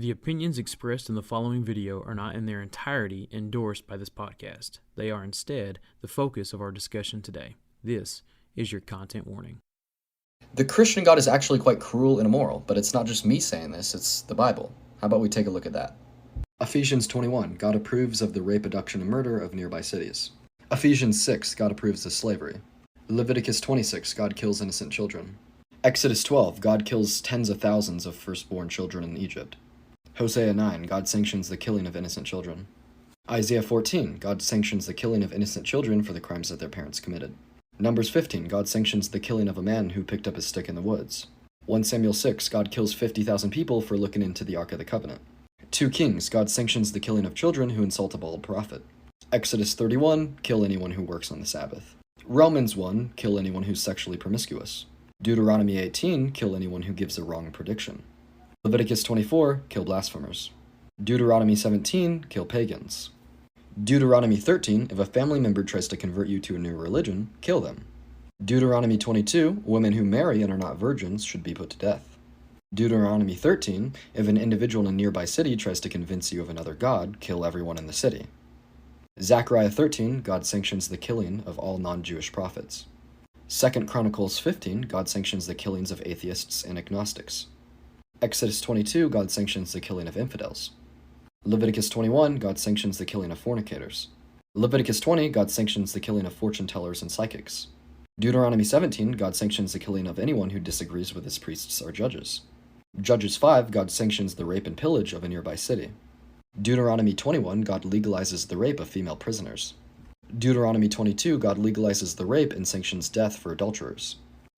The opinions expressed in the following video are not in their entirety endorsed by this podcast. They are instead the focus of our discussion today. This is your content warning. The Christian God is actually quite cruel and immoral, but it's not just me saying this, it's the Bible. How about we take a look at that? Ephesians 21, God approves of the rape, abduction, and murder of nearby cities. Ephesians 6, God approves of slavery. Leviticus 26, God kills innocent children. Exodus 12, God kills tens of thousands of firstborn children in Egypt. Hosea 9, God sanctions the killing of innocent children. Isaiah 14, God sanctions the killing of innocent children for the crimes that their parents committed. Numbers 15, God sanctions the killing of a man who picked up his stick in the woods. 1 Samuel 6, God kills 50,000 people for looking into the Ark of the Covenant. 2 Kings, God sanctions the killing of children who insult a bald prophet. Exodus 31, kill anyone who works on the Sabbath. Romans 1, kill anyone who's sexually promiscuous. Deuteronomy 18, kill anyone who gives a wrong prediction. Leviticus 24, kill blasphemers. Deuteronomy 17, kill pagans. Deuteronomy 13, if a family member tries to convert you to a new religion, kill them. Deuteronomy 22, women who marry and are not virgins should be put to death. Deuteronomy 13, if an individual in a nearby city tries to convince you of another god, kill everyone in the city. Zechariah 13, God sanctions the killing of all non-Jewish prophets. 2 Chronicles 15, God sanctions the killings of atheists and agnostics. Exodus 22, God sanctions the killing of infidels. Leviticus 21, God sanctions the killing of fornicators. Leviticus 20, God sanctions the killing of fortune tellers and psychics. Deuteronomy 17, God sanctions the killing of anyone who disagrees with his priests or judges. Judges 5, God sanctions the rape and pillage of a nearby city. Deuteronomy 21, God legalizes the rape of female prisoners. Deuteronomy 22, God legalizes the rape and sanctions death for adulterers.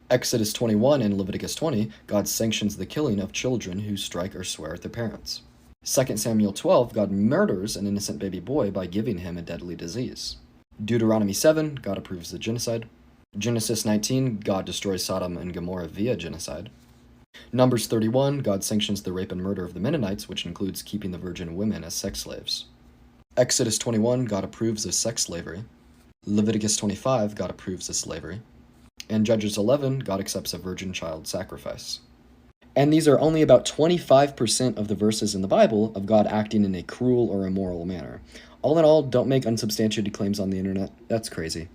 Exodus 21 and Leviticus 20, God sanctions the killing of children who strike or swear at their parents. 2 Samuel 12, God murders an innocent baby boy by giving him a deadly disease. Deuteronomy 7, God approves the genocide. Genesis 19, God destroys Sodom and Gomorrah via genocide. Numbers 31, God sanctions the rape and murder of the Mennonites, which includes keeping the virgin women as sex slaves. Exodus 21, God approves of sex slavery. Leviticus 25, God approves of slavery. And Judges 11, God accepts a virgin child sacrifice. And these are only about 25% of the verses in the Bible of God acting in a cruel or immoral manner. All in all, don't make unsubstantiated claims on the internet. That's crazy.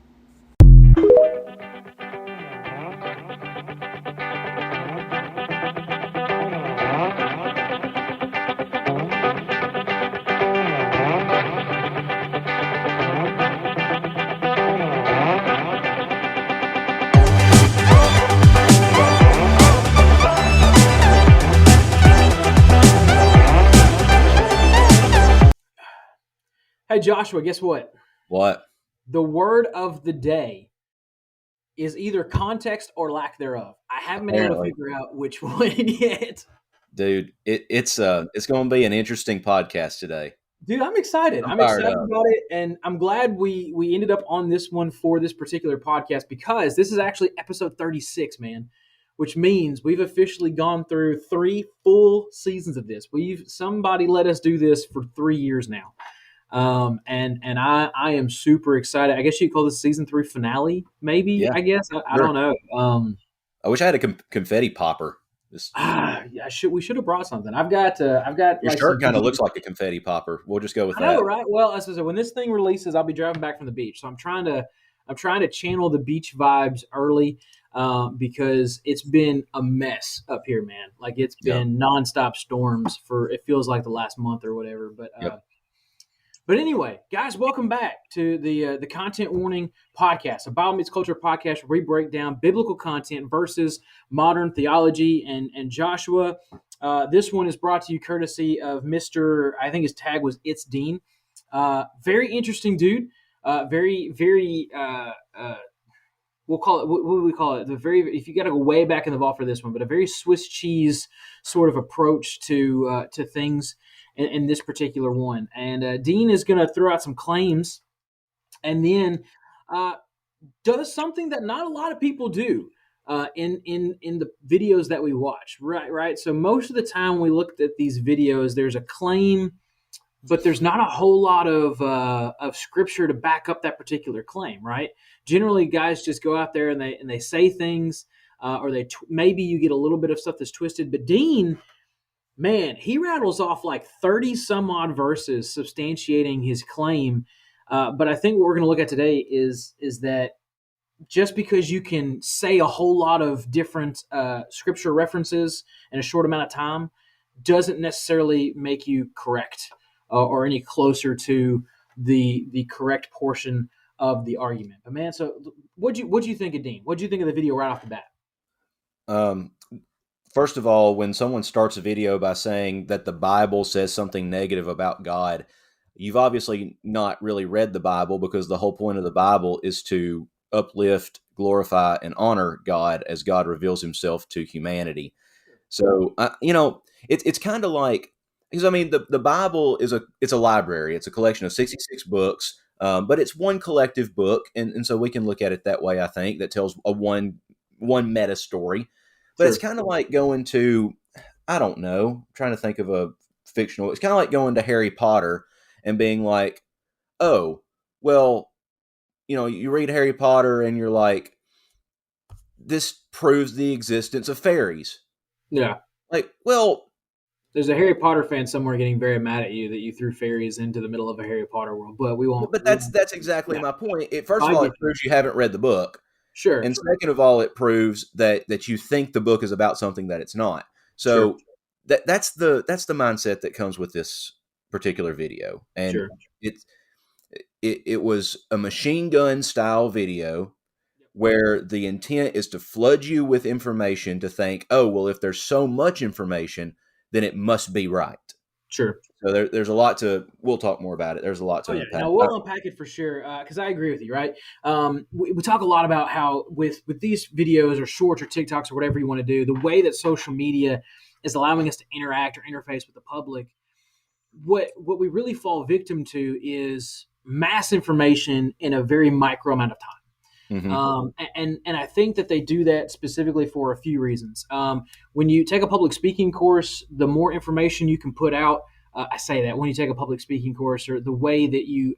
Hey, Joshua, guess what? What? The word of the day is either context or lack thereof. I haven't been able to Apparently. figure out which one yet. Dude, it's going to be an interesting podcast today. Dude, I'm excited. I'm I'm fired excited up. about it, and I'm glad we ended up on this one for this particular podcast because this is actually episode 36, man, which means we've officially gone through 3 full seasons of this. Somebody let us do this for 3 years now. And I am super excited. I guess you could call this season 3 finale, maybe. Yeah, I guess I sure. don't know. I wish I had a confetti popper. We should have brought something. I've got Your like shirt kind of some. looks like a confetti popper. We'll just go with I know, that. right? Well, as I said, when this thing releases, I'll be driving back from the beach, so I'm trying to channel the beach vibes early because it's been a mess up here, man. Like it's been nonstop storms for it feels like the last month or whatever. Yep. But anyway, guys, welcome back to the Content Warning Podcast, a Bible Meets Culture podcast where we break down biblical content versus modern theology. And Joshua, this one is brought to you courtesy of Mr. I think his tag was It's Dean. Very interesting dude. Very, very. We'll call it. What do we call it? If you got to go way back in the vault for this one, but a very Swiss cheese sort of approach to things. In this particular one. And Dean is going to throw out some claims and then does something that not a lot of people do in the videos that we watch, right? So most of the time we looked at these videos, there's a claim, but there's not a whole lot of scripture to back up that particular claim, right? Generally, guys just go out there and they say things, or maybe you get a little bit of stuff that's twisted. But Dean Man, he rattles off like 30 some odd verses substantiating his claim. But I think what we're going to look at today is that just because you can say a whole lot of different scripture references in a short amount of time doesn't necessarily make you correct or any closer to the correct portion of the argument. But man, so what'd you think of Dean? What'd you think of the video right off the bat? Um, First of all, when someone starts a video by saying that the Bible says something negative about God, you've obviously not really read the Bible, because the whole point of the Bible is to uplift, glorify, and honor God as God reveals himself to humanity. So, it's kind of like, because I mean, the Bible it's a library. It's a collection of 66 books, but it's one collective book. And so we can look at it that way, I think, that tells a one meta story. But it's Sure. kind of like going to, I don't know, trying to think of a fictional. It's kind of like going to Harry Potter and being like, oh, well, you read Harry Potter and you're like, this proves the existence of fairies. Yeah. Like, well, There's a Harry Potter fan somewhere getting very mad at you that you threw fairies into the middle of a Harry Potter world, but we won't. but that's exactly Yeah, my point. First I of all, get it proves you haven't read the book. sure. And second of all, it proves that you think the book is about something that it's not. Sure. So that's the mindset that comes with this particular video. And Sure. it was a machine gun style video where the intent is to flood you with information to think, oh, well, if there's so much information, then it must be right. Sure. So there's a lot to. We'll talk more about it. There's a lot to Oh yeah, unpack. no, we'll unpack it for sure because I agree with you. Right? We talk a lot about how with these videos or shorts or TikToks or whatever you want to do, the way that social media is allowing us to interact or interface with the public. What we really fall victim to is mass information in a very micro amount of time. And I think that they do that specifically for a few reasons. When you take a public speaking course, the more information you can put out. I say that when you take a public speaking course, or the way that you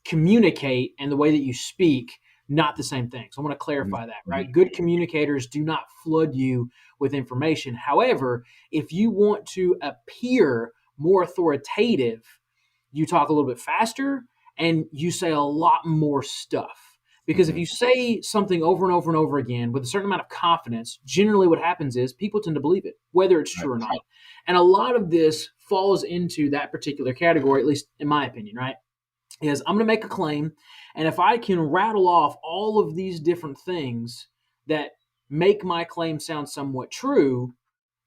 communicate and the way that you speak, not the same thing. So I want to clarify that, right? Good communicators do not flood you with information. However, if you want to appear more authoritative, you talk a little bit faster and you say a lot more stuff. Because if you say something over and over and over again with a certain amount of confidence, generally what happens is people tend to believe it, whether it's true or not. And a lot of this falls into that particular category, at least in my opinion, right? Is I'm going to make a claim, and if I can rattle off all of these different things that make my claim sound somewhat true,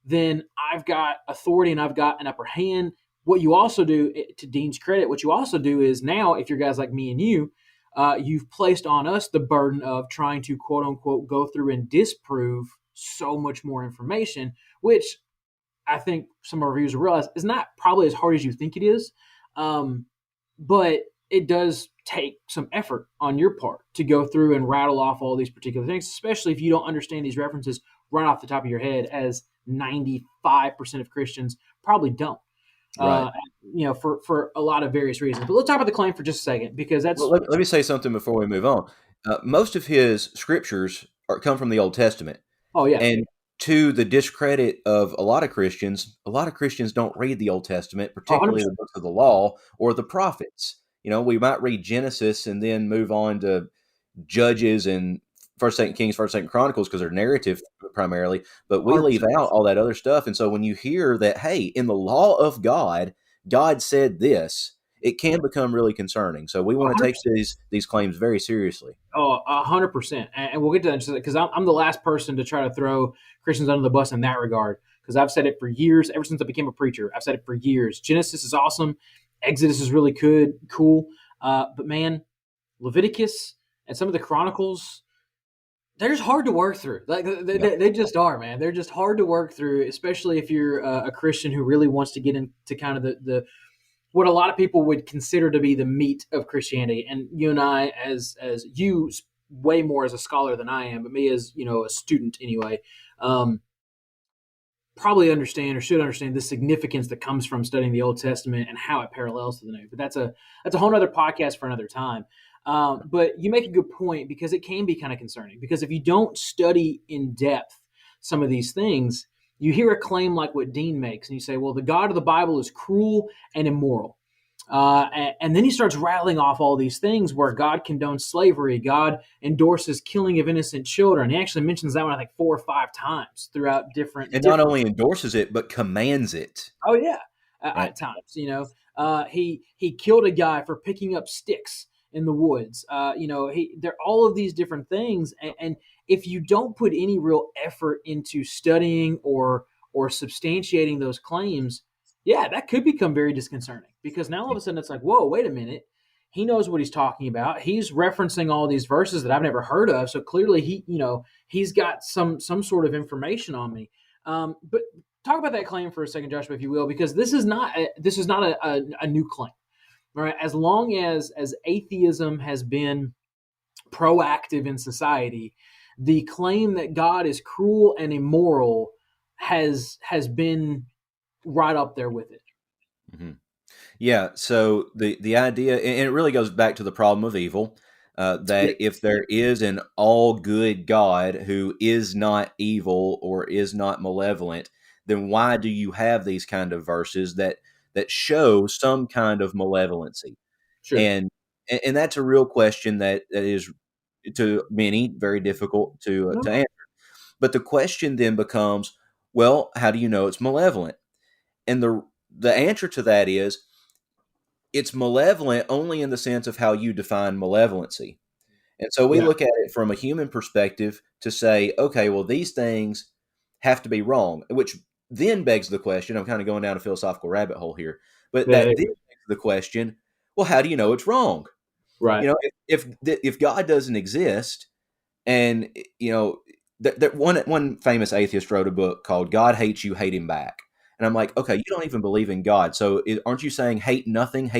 then I've got authority and I've got an upper hand. What you also do, to Dean's credit, what you also do is now, if you're guys like me and you've placed on us the burden of trying to quote unquote go through and disprove so much more information, which I think some of our viewers realize is not probably as hard as you think it is. But it does take some effort on your part to go through and rattle off all these particular things, especially if you don't understand these references right off the top of your head, as 95% of Christians probably don't. Right. For a lot of various reasons. But let's talk about the claim for just a second, because that's Well, let me say something before we move on. Most of his scriptures come from the Old Testament. oh yeah, And to the discredit of a lot of Christians don't read the Old Testament, particularly 100%. the books of the law or the prophets. We might read Genesis and then move on to Judges and First, Second Kings, First, Second Chronicles, because they're narrative primarily, but we leave 100%. out all that other stuff. And so when you hear that, hey, in the law of God, God said this, it can become really concerning. So we want to take 100%. these claims very seriously. Oh, 100%. And we'll get to that in just a second, because I'm the last person to try to throw Christians under the bus in that regard, because I've said it for years, ever since I became a preacher. I've said it for years. Genesis is awesome. Exodus is really good, cool. But man, Leviticus and some of the Chronicles, they're just hard to work through. Like they just are, man. They're just hard to work through, especially if you're a Christian who really wants to get into kind of the what a lot of people would consider to be the meat of Christianity. And you and I, as you, way more as a scholar than I am, but me as a student anyway, probably understand or should understand the significance that comes from studying the Old Testament and how it parallels to the New. But that's a whole other podcast for another time. But you make a good point, because it can be kind of concerning, because if you don't study in depth some of these things, you hear a claim like what Dean makes, and you say, well, the God of the Bible is cruel and immoral. And then he starts rattling off all these things where God condones slavery, God endorses killing of innocent children. He actually mentions that one, I think, 4 or 5 times throughout And not different. only endorses it, but commands it. Oh yeah, Right. at times, he killed a guy for picking up sticks in the woods. They're all of these different things, and if you don't put any real effort into studying or substantiating those claims, yeah, that could become very disconcerting because now all of a sudden it's like, whoa, wait a minute. He knows what he's talking about. He's referencing all these verses that I've never heard of. So clearly he's got some sort of information on me. But talk about that claim for a second, Joshua, if you will, because this is not a new claim, right? As long as atheism has been proactive in society, the claim that God is cruel and immoral has been right up there with it. Mm-hmm. Yeah. So the idea, and it really goes back to the problem of evil, that if there is an all good God who is not evil or is not malevolent, then why do you have these kind of verses that show some kind of malevolency? Sure. And that's a real question that is to many very difficult to answer. But the question then becomes, well, how do you know it's malevolent? And the answer to that is it's malevolent only in the sense of how you define malevolency. And so we Yeah. look at it from a human perspective to say, okay, well, these things have to be wrong, which then begs the question. I'm kind of going down a philosophical rabbit hole here, but Yeah, that then begs the question, well, how do you know it's wrong? right. You know, if God doesn't exist, and that one famous atheist wrote a book called "God Hates You, Hate Him Back," and I'm like, okay, you don't even believe in God, so aren't you saying hate nothing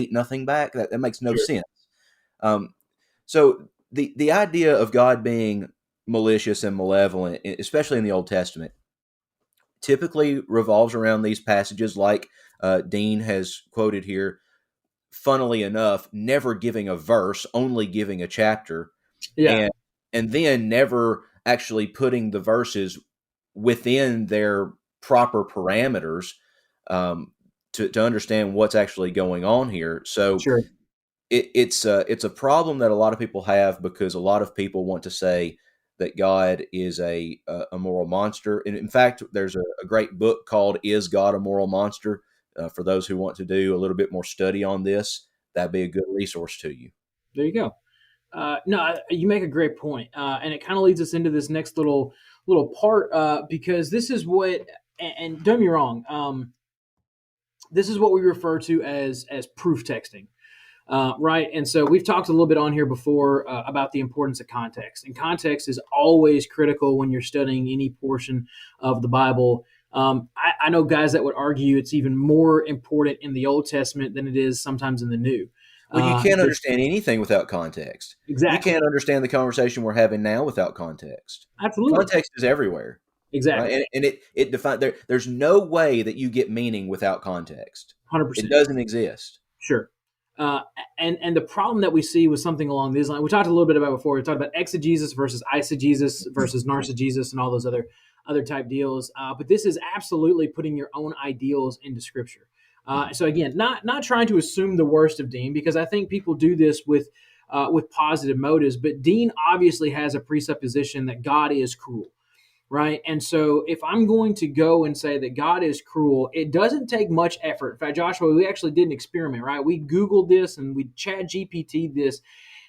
back? That makes no Sure. sense. Um, so the idea of God being malicious and malevolent, especially in the Old Testament, typically revolves around these passages like Dean has quoted here. Funnily enough, never giving a verse, only giving a chapter, Yeah. and then never actually putting the verses within their proper parameters to understand what's actually going on here. So Sure. it's a problem that a lot of people have because a lot of people want to say that God is a moral monster. And in fact, there's a great book called "Is God a Moral Monster?" For those who want to do a little bit more study on this, that'd be a good resource to you. There you go. No, you make a great point, and it kind of leads us into this next little part because this is what, and don't get me wrong, this is what we refer to as proof texting, right? And so we've talked a little bit on here before about the importance of context, and context is always critical when you're studying any portion of the Bible. I know guys that would argue it's even more important in the Old Testament than it is sometimes in the New. Well, you can't understand anything without context. Exactly. You can't understand the conversation we're having now without context. Absolutely. Context is everywhere. Exactly. Right? And it defines there's no way that you get meaning without context. 100%. It doesn't exist. Sure. And the problem that we see with something along these lines, we talked a little bit about before. We talked about exegesis versus eisegesis versus narcigesis and all those other type deals. But this is absolutely putting your own ideals into Scripture. So again, not trying to assume the worst of Dean, because I think people do this with positive motives. But Dean obviously has a presupposition that God is cruel. Right. And so if I'm going to go and say that God is cruel, it doesn't take much effort. In fact, Joshua, we actually did an experiment, right? We Googled this and we Chat GPT this.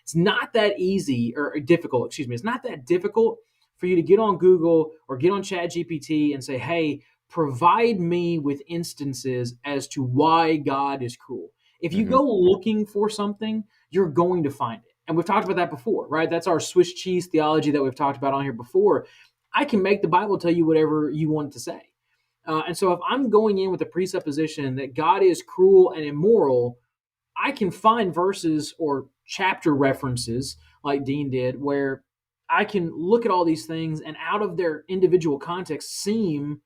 It's not that easy or difficult, excuse me. It's not that difficult for you to get on Google or get on Chat GPT and say, hey, provide me with instances as to why God is cruel. If you go looking for something, you're going to find it. And we've talked about that before, right? That's our Swiss cheese theology that we've talked about on here before. I can make the Bible tell you whatever you want it to say. And so if I'm going in with a presupposition that God is cruel and immoral, I can find verses or chapter references like Dean did where I can look at all these things and out of their individual context seem,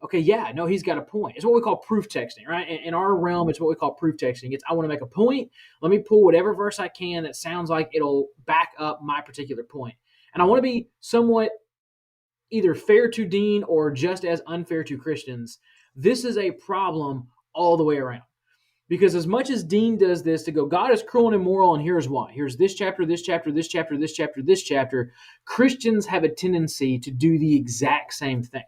okay, yeah, no, he's got a point. It's what we call proof texting, right? In our realm, it's what we call proof texting. It's I want to make a point. Let me pull whatever verse I can that sounds like it'll back up my particular point. And I want to be somewhat either fair to Dean or just as unfair to Christians. This is a problem all the way around. Because as much as Dean does this to go, God is cruel and immoral, and here's why. Here's this chapter, this chapter, this chapter, this chapter, this chapter. Christians have a tendency to do the exact same thing.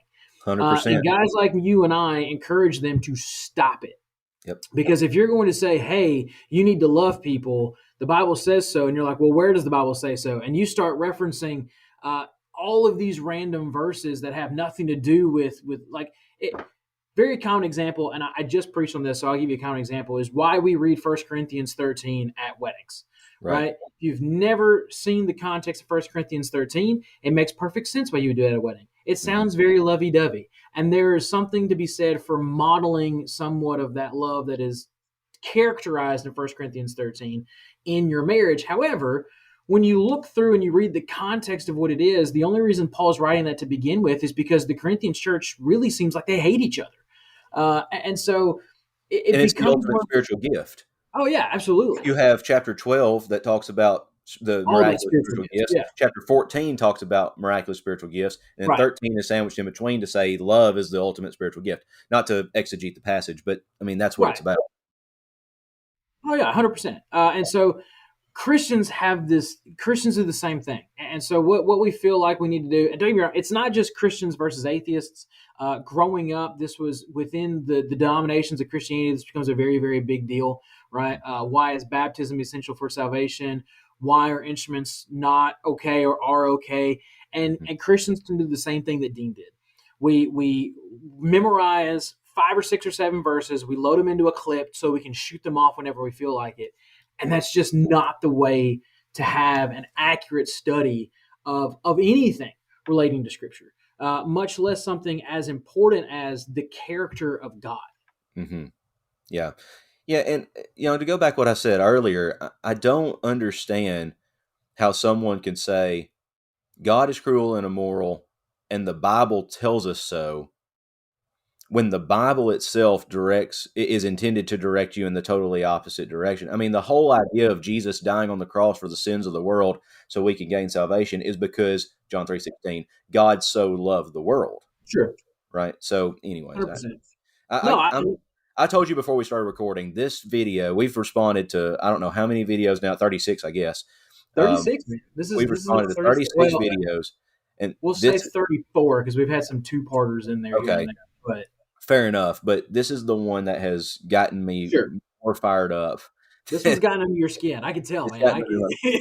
100%. And guys like you and I encourage them to stop it. Yep. Because if you're going to say, hey, you need to love people, the Bible says so, and you're like, well, where does the Bible say so? And you start referencing all of these random verses that have nothing to do with like it. Very common example, and I just preached on this, so I'll give you a common example, is why we read 1 Corinthians 13 at weddings, right? If you've never seen the context of 1 Corinthians 13, it makes perfect sense why you would do it at a wedding. It sounds very lovey-dovey, and there is something to be said for modeling somewhat of that love that is characterized in 1 Corinthians 13 in your marriage. However, when you look through and you read the context of what it is, the only reason Paul's writing that to begin with is because the Corinthian church really seems like they hate each other. And so it and it's becomes the ultimate spiritual gift. Oh, yeah, absolutely. You have chapter 12 that talks about the miraculous spiritual gifts. Yeah. Chapter 14 talks about miraculous spiritual gifts. And Right. 13 is sandwiched in between to say love is the ultimate spiritual gift. Not to exegete the passage, but I mean, that's what Right. it's about. Oh, yeah, 100%. And so Christians do the same thing. And so what we feel like we need to do, and don't get me wrong, it's not just Christians versus atheists. Growing up, this was within the denominations of Christianity. This becomes a very, very big deal, right? Why is baptism essential for salvation? Why are instruments not okay or are okay? And Christians can do the same thing that Dean did. We memorize 5 or 6 or 7 verses. We load them into a clip so we can shoot them off whenever we feel like it. And that's just not the way to have an accurate study of anything relating to Scripture, much less something as important as the character of God. Mm-hmm. Yeah. Yeah. And, to go back what I said earlier, I don't understand how someone can say God is cruel and immoral and the Bible tells us so, when the Bible itself is intended to direct you in the totally opposite direction. I mean, the whole idea of Jesus dying on the cross for the sins of the world so we can gain salvation is because, John 3:16, God so loved the world. Sure. Right? So, anyways, 100%. I told you before we started recording, this video, we've responded to, I don't know how many videos now, 36, I guess. 36? We've responded to 36 videos. And we'll say 34 because we've had some two-parters in there. Okay. But fair enough, but this is the one that has gotten me more fired up. This one's gotten under your skin. I can tell, man.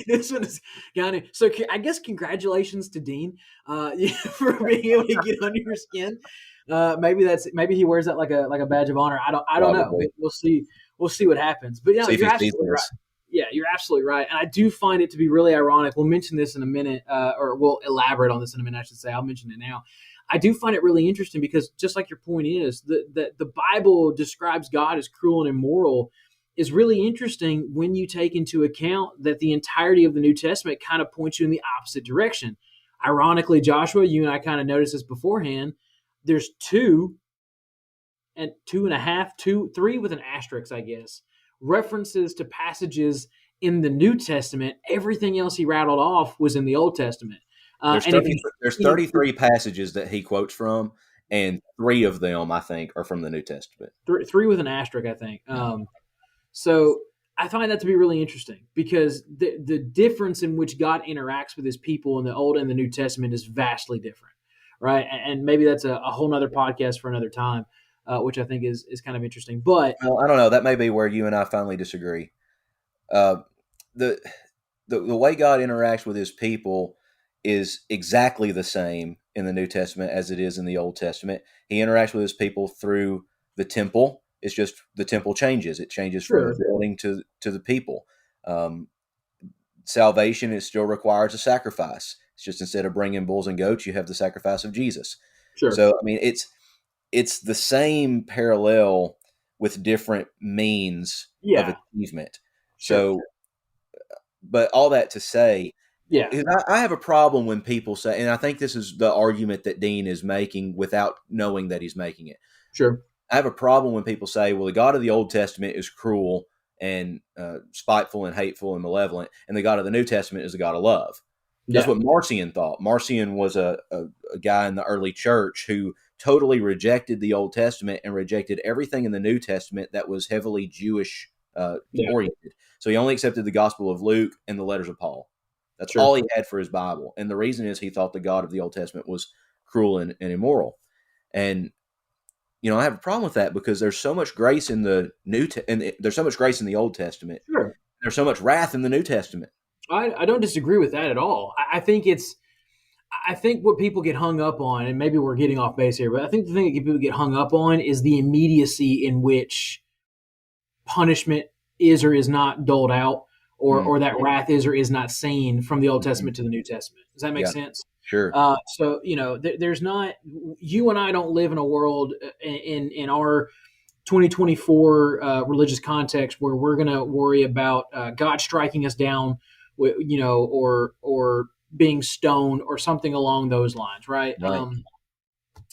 This one has gotten it. So I guess congratulations to Dean for being able to get under your skin. Maybe he wears that like a badge of honor. I don't know. We'll see. We'll see what happens. But yeah, you're absolutely right. Yeah, you're absolutely right. And I do find it to be really ironic. We'll mention this in a minute, or we'll elaborate on this in a minute, I should say. I'll mention it now. I do find it really interesting because just like your point is, the Bible describes God as cruel and immoral is really interesting when you take into account that the entirety of the New Testament kind of points you in the opposite direction. Ironically, Joshua, you and I kind of noticed this beforehand. There's 2 and 2.5, 3 with an asterisk, I guess, references to passages in the New Testament. Everything else he rattled off was in the Old Testament. There's 33 passages that he quotes from, and 3 of them, I think, are from the New Testament. 3 with an asterisk, I think. So I find that to be really interesting because the difference in which God interacts with his people in the Old and the New Testament is vastly different, right? And maybe that's a whole nother podcast for another time, which I think is kind of interesting. But well, I don't know. That may be where you and I finally disagree. The way God interacts with his people is exactly the same in the New Testament as it is in the Old Testament. He interacts with his people through the temple. It's just the temple changes. It changes from the building to the people. Salvation still requires a sacrifice. It's just instead of bringing bulls and goats, you have the sacrifice of Jesus. Sure. So, I mean, it's the same parallel with different means of achievement. So, but all that to say, I have a problem when people say, and I think this is the argument that Dean is making without knowing that he's making it. Sure. I have a problem when people say, well, the God of the Old Testament is cruel and spiteful and hateful and malevolent, and the God of the New Testament is the God of love. That's Yeah. what Marcion thought. Marcion was a guy in the early church who totally rejected the Old Testament and rejected everything in the New Testament that was heavily Jewish Yeah. oriented. So he only accepted the Gospel of Luke and the letters of Paul. That's Sure. all he had for his Bible. And the reason is he thought the God of the Old Testament was cruel and immoral. And I have a problem with that because there's so much grace in the there's so much grace in the Old Testament. Sure. There's so much wrath in the New Testament. I don't disagree with that at all. I think what people get hung up on, and maybe we're getting off base here, but I think the thing that people get hung up on is the immediacy in which punishment is or is not doled out, or that wrath is or is not seen from the Old Testament to the New Testament. Does that make sense? Sure. So there's not. You and I don't live in a world in our 2024 religious context where we're going to worry about God striking us down, or being stoned or something along those lines, right? Right.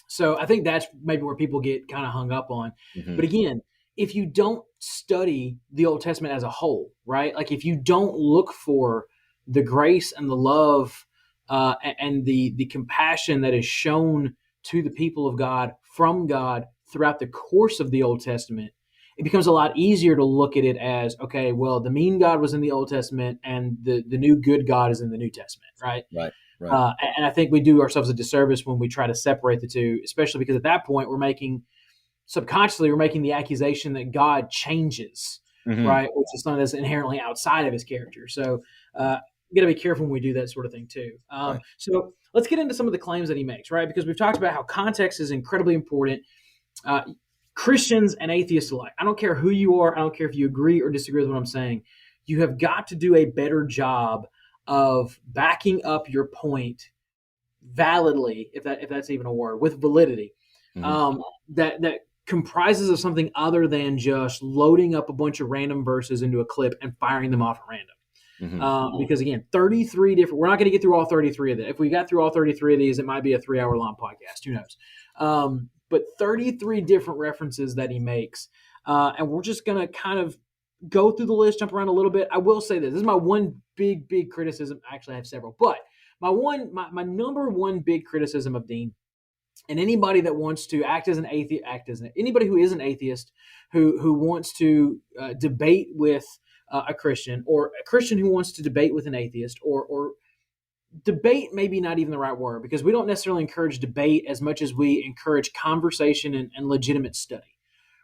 So I think that's maybe where people get kind of hung up on. Mhm. But again, if you don't study the Old Testament as a whole, right? Like if you don't look for the grace and the love and the compassion that is shown to the people of God from God throughout the course of the Old Testament, it becomes a lot easier to look at it as, okay, well, the mean God was in the Old Testament and the new good God is in the New Testament, right? Right. Right. And I think we do ourselves a disservice when we try to separate the two, especially because at that point we're making the accusation that God changes, Mhm. right? Which is something that's inherently outside of his character. So you got to be careful when we do that sort of thing too. Right. So let's get into some of the claims that he makes, right? Because we've talked about how context is incredibly important. Christians and atheists alike. I don't care who you are. I don't care if you agree or disagree with what I'm saying. You have got to do a better job of backing up your point validly, if that's even a word, with validity. Mhm. That comprises of something other than just loading up a bunch of random verses into a clip and firing them off at random. Because again, 33 different. We're not going to get through all 33 of them. If we got through all 33 of these, it might be a 3-hour long podcast. Who knows? But 33 different references that he makes, and we're just going to kind of go through the list, jump around a little bit. I will say this is my one big criticism. Actually, I have several, but my number one big criticism of Dean, and anybody that wants to anybody who is an atheist who wants to debate with a Christian, or a Christian who wants to debate with an atheist, or debate maybe not even the right word, because we don't necessarily encourage debate as much as we encourage conversation and legitimate study,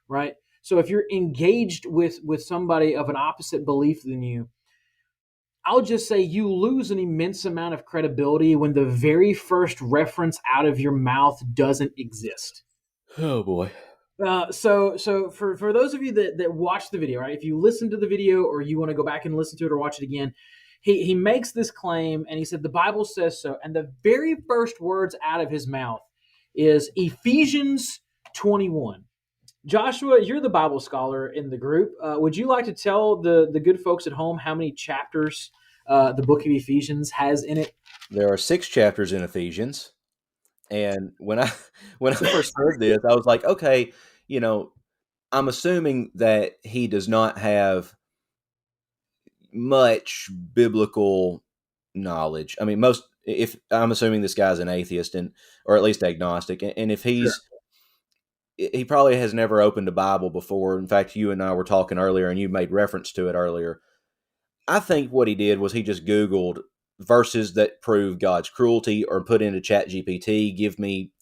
right? So if you're engaged with somebody of an opposite belief than you, I'll just say you lose an immense amount of credibility when the very first reference out of your mouth doesn't exist. Oh boy. So for those of you that watch the video, right? If you listen to the video or you want to go back and listen to it or watch it again, he makes this claim and he said the Bible says so, and the very first words out of his mouth is Ephesians 21. Joshua, you're the Bible scholar in the group. Would you like to tell the good folks at home how many chapters the book of Ephesians has in it? There are 6 chapters in Ephesians, and when I first heard this, I was like, okay, I'm assuming that he does not have much biblical knowledge. I mean, if I'm assuming this guy's an atheist or at least agnostic, and if he probably has never opened a Bible before. In fact, you and I were talking earlier, and you made reference to it earlier. I think what he did was he just Googled verses that prove God's cruelty, or put into ChatGPT, give me,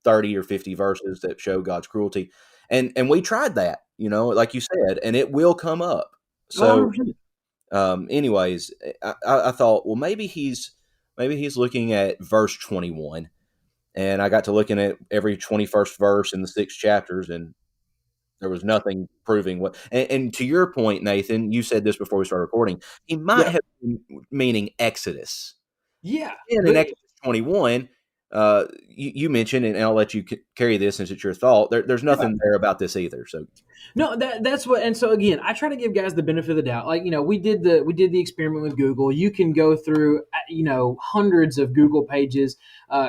30 or 50 verses that show God's cruelty. And we tried that, like you said, and it will come up. So, 100%. anyways, I thought, well, maybe he's looking at verse 21. And I got to looking at every 21st verse in the 6 chapters, and there was nothing proving what. And to your point, Nathan, you said this before we started recording. He might have been meaning Exodus. Yeah. And in Exodus 21, you mentioned, and I'll let you carry this since it's your thought. There's nothing there about this either. So no, that's what. And so again, I try to give guys the benefit of the doubt. Like, we did the experiment with Google. You can go through hundreds of Google pages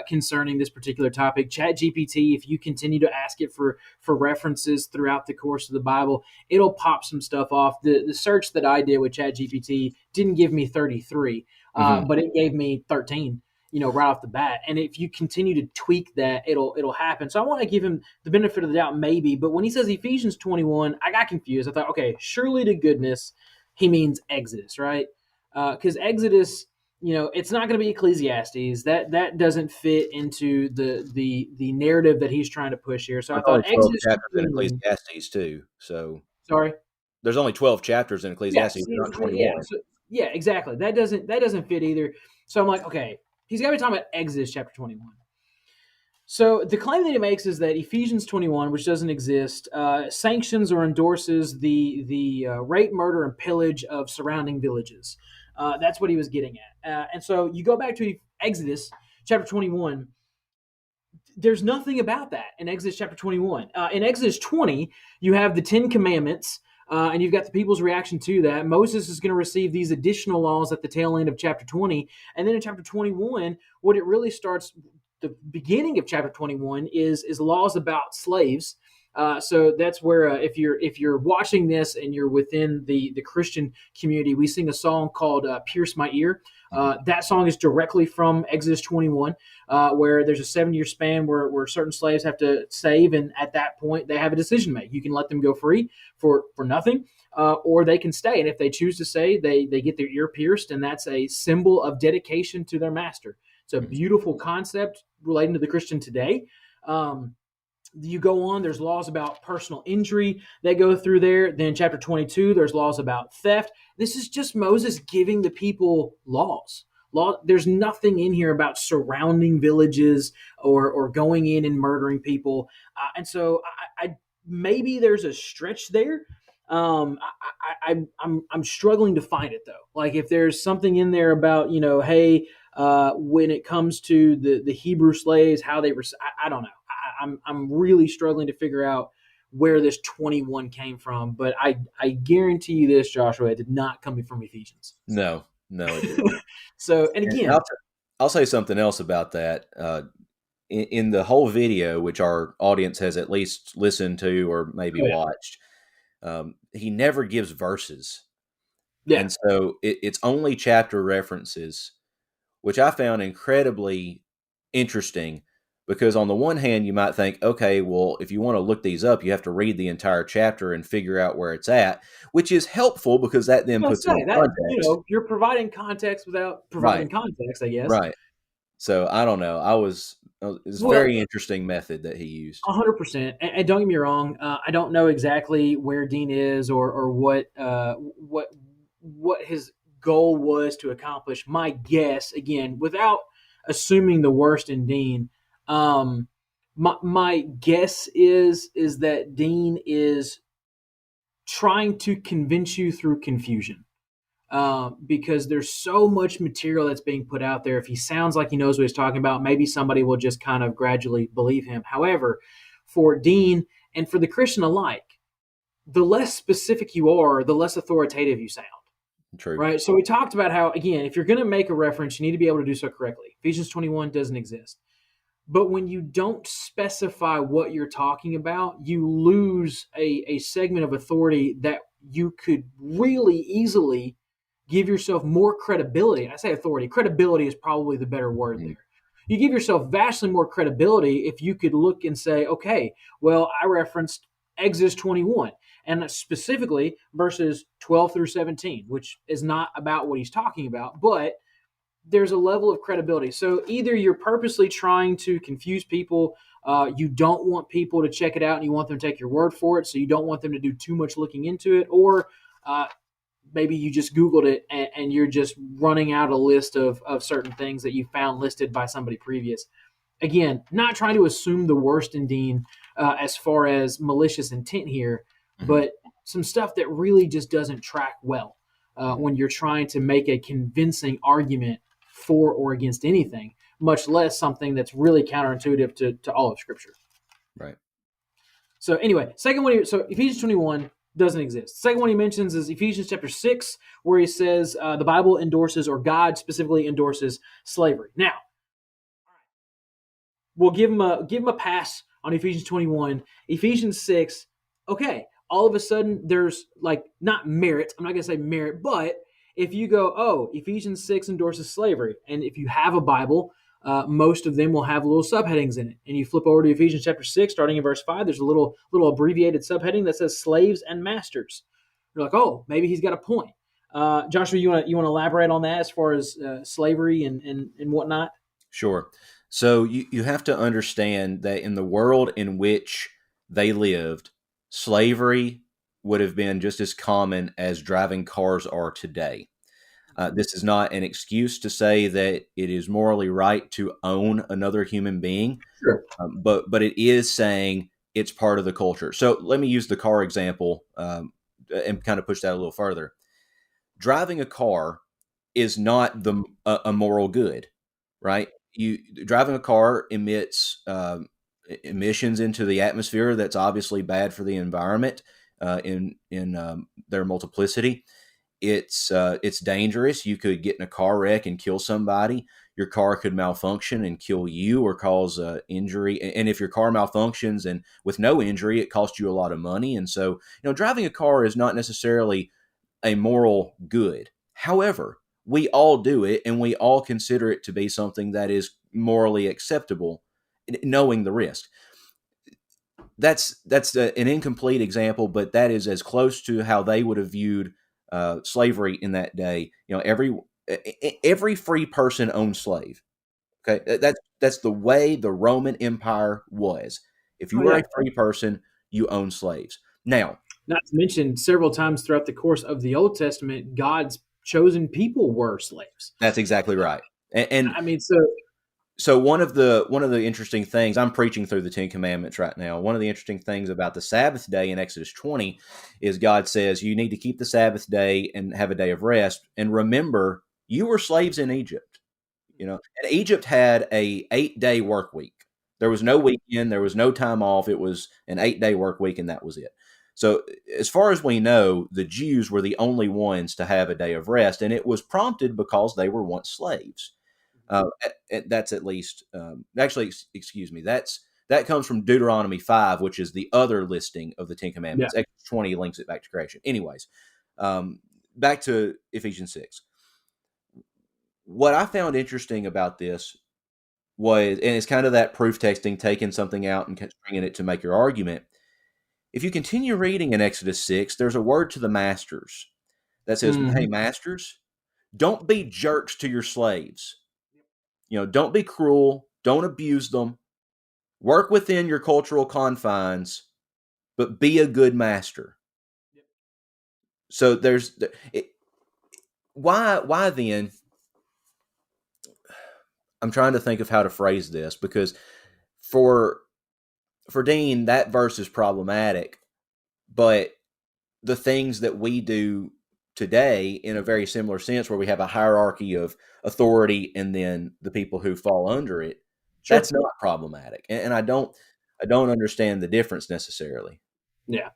concerning this particular topic. ChatGPT, if you continue to ask it for references throughout the course of the Bible, it'll pop some stuff off. The search that I did with ChatGPT didn't give me 33. but it gave me 13, right off the bat. And if you continue to tweak that, it'll happen. So I want to give him the benefit of the doubt, maybe. But when he says Ephesians 21, I got confused. I thought, okay, surely to goodness, he means Exodus, right? Because Exodus, it's not going to be Ecclesiastes. That doesn't fit into the narrative that he's trying to push here. So I thought Exodus chapters in Ecclesiastes too. So sorry, there's only 12 chapters in Ecclesiastes, not 21. Yeah, exactly. That doesn't fit either. So I'm like, okay, he's got to be talking about Exodus chapter 21. So the claim that he makes is that Ephesians 21, which doesn't exist, sanctions or endorses the rape, murder, and pillage of surrounding villages. That's what he was getting at. And so you go back to Exodus chapter 21. There's nothing about that in Exodus chapter 21. In Exodus 20, you have the 10 Commandments, and you've got the people's reaction to that. Moses is going to receive these additional laws at the tail end of chapter 20. And then in chapter 21, what it really starts, the beginning of chapter 21 is laws about slaves. So that's where if you're watching this and you're within the Christian community, we sing a song called "Pierce My Ear." That song is directly from Exodus 21, where there's a 7-year span where certain slaves have to save, and at that point they have a decision to make. You can let them go free for nothing, or they can stay. And if they choose to stay, they get their ear pierced, and that's a symbol of dedication to their master. It's a beautiful concept relating to the Christian today. You go on, there's laws about personal injury that go through there. Then chapter 22, there's laws about theft. This is just Moses giving the people laws. There's nothing in here about surrounding villages or going in and murdering people. And so I maybe there's a stretch there. I'm struggling to find it though. Like if there's something in there about, hey, when it comes to the Hebrew slaves, how they were, I don't know. I'm really struggling to figure out where this 21 came from, but I guarantee you this, Joshua, it did not come from Ephesians. No, it didn't. So, and again, I'll say something else about that. In the whole video, which our audience has at least listened to or maybe watched, he never gives verses. Yeah. And so it's only chapter references, which I found incredibly interesting. Because on the one hand, you might think, okay, well, if you want to look these up, you have to read the entire chapter and figure out where it's at, which is helpful because that then puts it in context. You're providing context without providing context, I guess. Right. So I don't know. It's a very interesting method that he used. 100%. And don't get me wrong, I don't know exactly where Dean is or what his goal was to accomplish. My guess, again, without assuming the worst in Dean. My guess is that Dean is trying to convince you through confusion, because there's so much material that's being put out there. If he sounds like he knows what he's talking about, maybe somebody will just kind of gradually believe him. However, for Dean and for the Christian alike, the less specific you are, the less authoritative you sound. True. Right? So we talked about how, again, if you're going to make a reference, you need to be able to do so correctly. Ephesians 21 doesn't exist. But when you don't specify what you're talking about, you lose a segment of authority that you could really easily give yourself more credibility. I say authority. Credibility is probably the better word there. You give yourself vastly more credibility if you could look and say, okay, well, I referenced Exodus 21, and specifically verses 12 through 17, which is not about what he's talking about, but there's a level of credibility. So either you're purposely trying to confuse people, you don't want people to check it out and you want them to take your word for it, so you don't want them to do too much looking into it, or maybe you just Googled it and you're just running out a list of certain things that you found listed by somebody previous. Again, not trying to assume the worst in Dean as far as malicious intent here, but some stuff that really just doesn't track well when you're trying to make a convincing argument for or against anything, much less something that's really counterintuitive to all of Scripture. Right. So anyway, second one, so Ephesians 21 doesn't exist. Second one he mentions is Ephesians chapter 6, where he says the Bible endorses, or God specifically endorses, slavery. Now, we'll give him a pass on Ephesians 21. Ephesians 6, okay, all of a sudden there's like not merit. I'm not going to say merit, but if you go, oh, Ephesians 6 endorses slavery, and if you have a Bible, most of them will have little subheadings in it. And you flip over to Ephesians chapter 6, starting in verse 5, there's a little abbreviated subheading that says slaves and masters. You're like, oh, maybe he's got a point. Joshua, you want to elaborate on that as far as slavery and whatnot? Sure. So you have to understand that in the world in which they lived, slavery would have been just as common as driving cars are today. This is not an excuse to say that it is morally right to own another human being, Sure. but it is saying it's part of the culture. So let me use the car example and kind of push that a little further. Driving a car is not a moral good, right? Driving a car emits emissions into the atmosphere that's obviously bad for the environment in their multiplicity. It's dangerous. You could get in a car wreck and kill somebody. Your car could malfunction and kill you or cause injury. And if your car malfunctions and with no injury, it costs you a lot of money. And so, driving a car is not necessarily a moral good. However, we all do it, and we all consider it to be something that is morally acceptable, knowing the risk. That's an incomplete example, but that is as close to how they would have viewed slavery in that day. Every free person owned slave. Okay, that's the way the Roman Empire was. If you were a free person, you owned slaves. Now, not to mention, several times throughout the course of the Old Testament, God's chosen people were slaves. That's exactly right. And I mean, so one of the interesting things, I'm preaching through the Ten Commandments right now. One of the interesting things about the Sabbath day in Exodus 20 is God says you need to keep the Sabbath day and have a day of rest. And remember, you were slaves in Egypt. And Egypt had a 8-day work week. There was no weekend. There was no time off. It was an 8-day work week, and that was it. So as far as we know, the Jews were the only ones to have a day of rest, and it was prompted because they were once slaves. That's at least, excuse me, that comes from Deuteronomy 5, which is the other listing of the Ten Commandments. Yeah. Exodus 20 links it back to creation. Anyways, back to Ephesians 6. What I found interesting about this was, and it's kind of that proof texting, taking something out and stringing it to make your argument. If you continue reading in Exodus 6, there's a word to the masters that says, hey, masters, don't be jerks to your slaves. Don't be cruel. Don't abuse them. Work within your cultural confines, but be a good master. So why then? I'm trying to think of how to phrase this, because for Dean, that verse is problematic, but the things that we do today in a very similar sense, where we have a hierarchy of authority and then the people who fall under it, sure, that's not problematic. And I don't understand the difference necessarily. Yeah.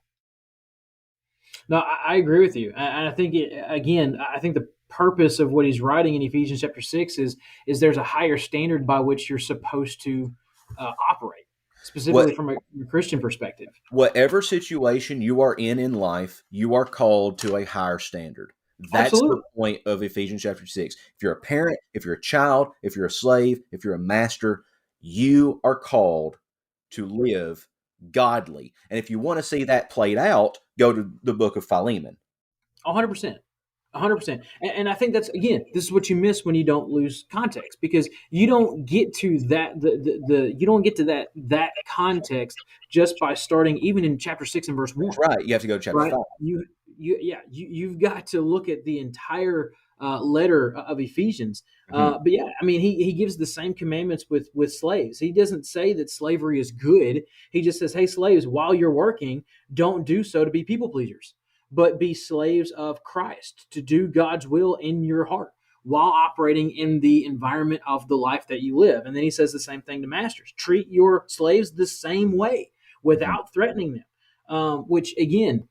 No, I agree with you. And I think, I think the purpose of what he's writing in Ephesians chapter 6 is there's a higher standard by which you're supposed to operate, specifically from a Christian perspective. Whatever situation you are in life, you are called to a higher standard. That's Absolutely. The point of Ephesians chapter 6. If you're a parent, if you're a child, if you're a slave, if you're a master, you are called to live godly. And if you want to see that played out, go to the book of Philemon. 100%. 100%. And I think that's, again, this is what you miss when you don't lose context, because you don't get to that you don't get to that context just by starting even in chapter 6 and verse 1. That's right. You have to go to chapter 5. You've got to look at the entire letter of Ephesians. But yeah, I mean, he gives the same commandments with slaves. He doesn't say that slavery is good. He just says, hey, slaves, while you're working, don't do so to be people pleasers, but be slaves of Christ, to do God's will in your heart while operating in the environment of the life that you live. And then he says the same thing to masters. Treat your slaves the same way without threatening them, which, again,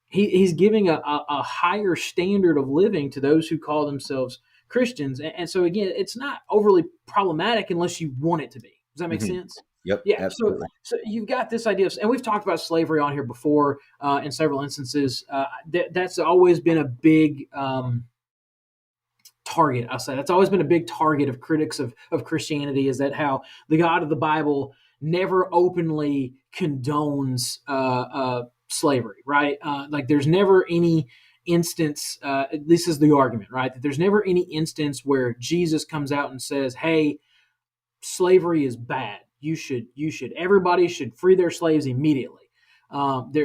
he's giving a higher standard of living to those who call themselves Christians. And so, again, it's not overly problematic unless you want it to be. Does that make sense? Yep. Yeah. Absolutely. So you've got this idea of, and we've talked about slavery on here before in several instances. That's always been a big target. I'll say that's always been a big target of critics of Christianity, is that how the God of the Bible never openly condones slavery, right? Like there's never any instance, this is the argument, right? That there's never any instance where Jesus comes out and says, hey, slavery is bad. Everybody should free their slaves immediately.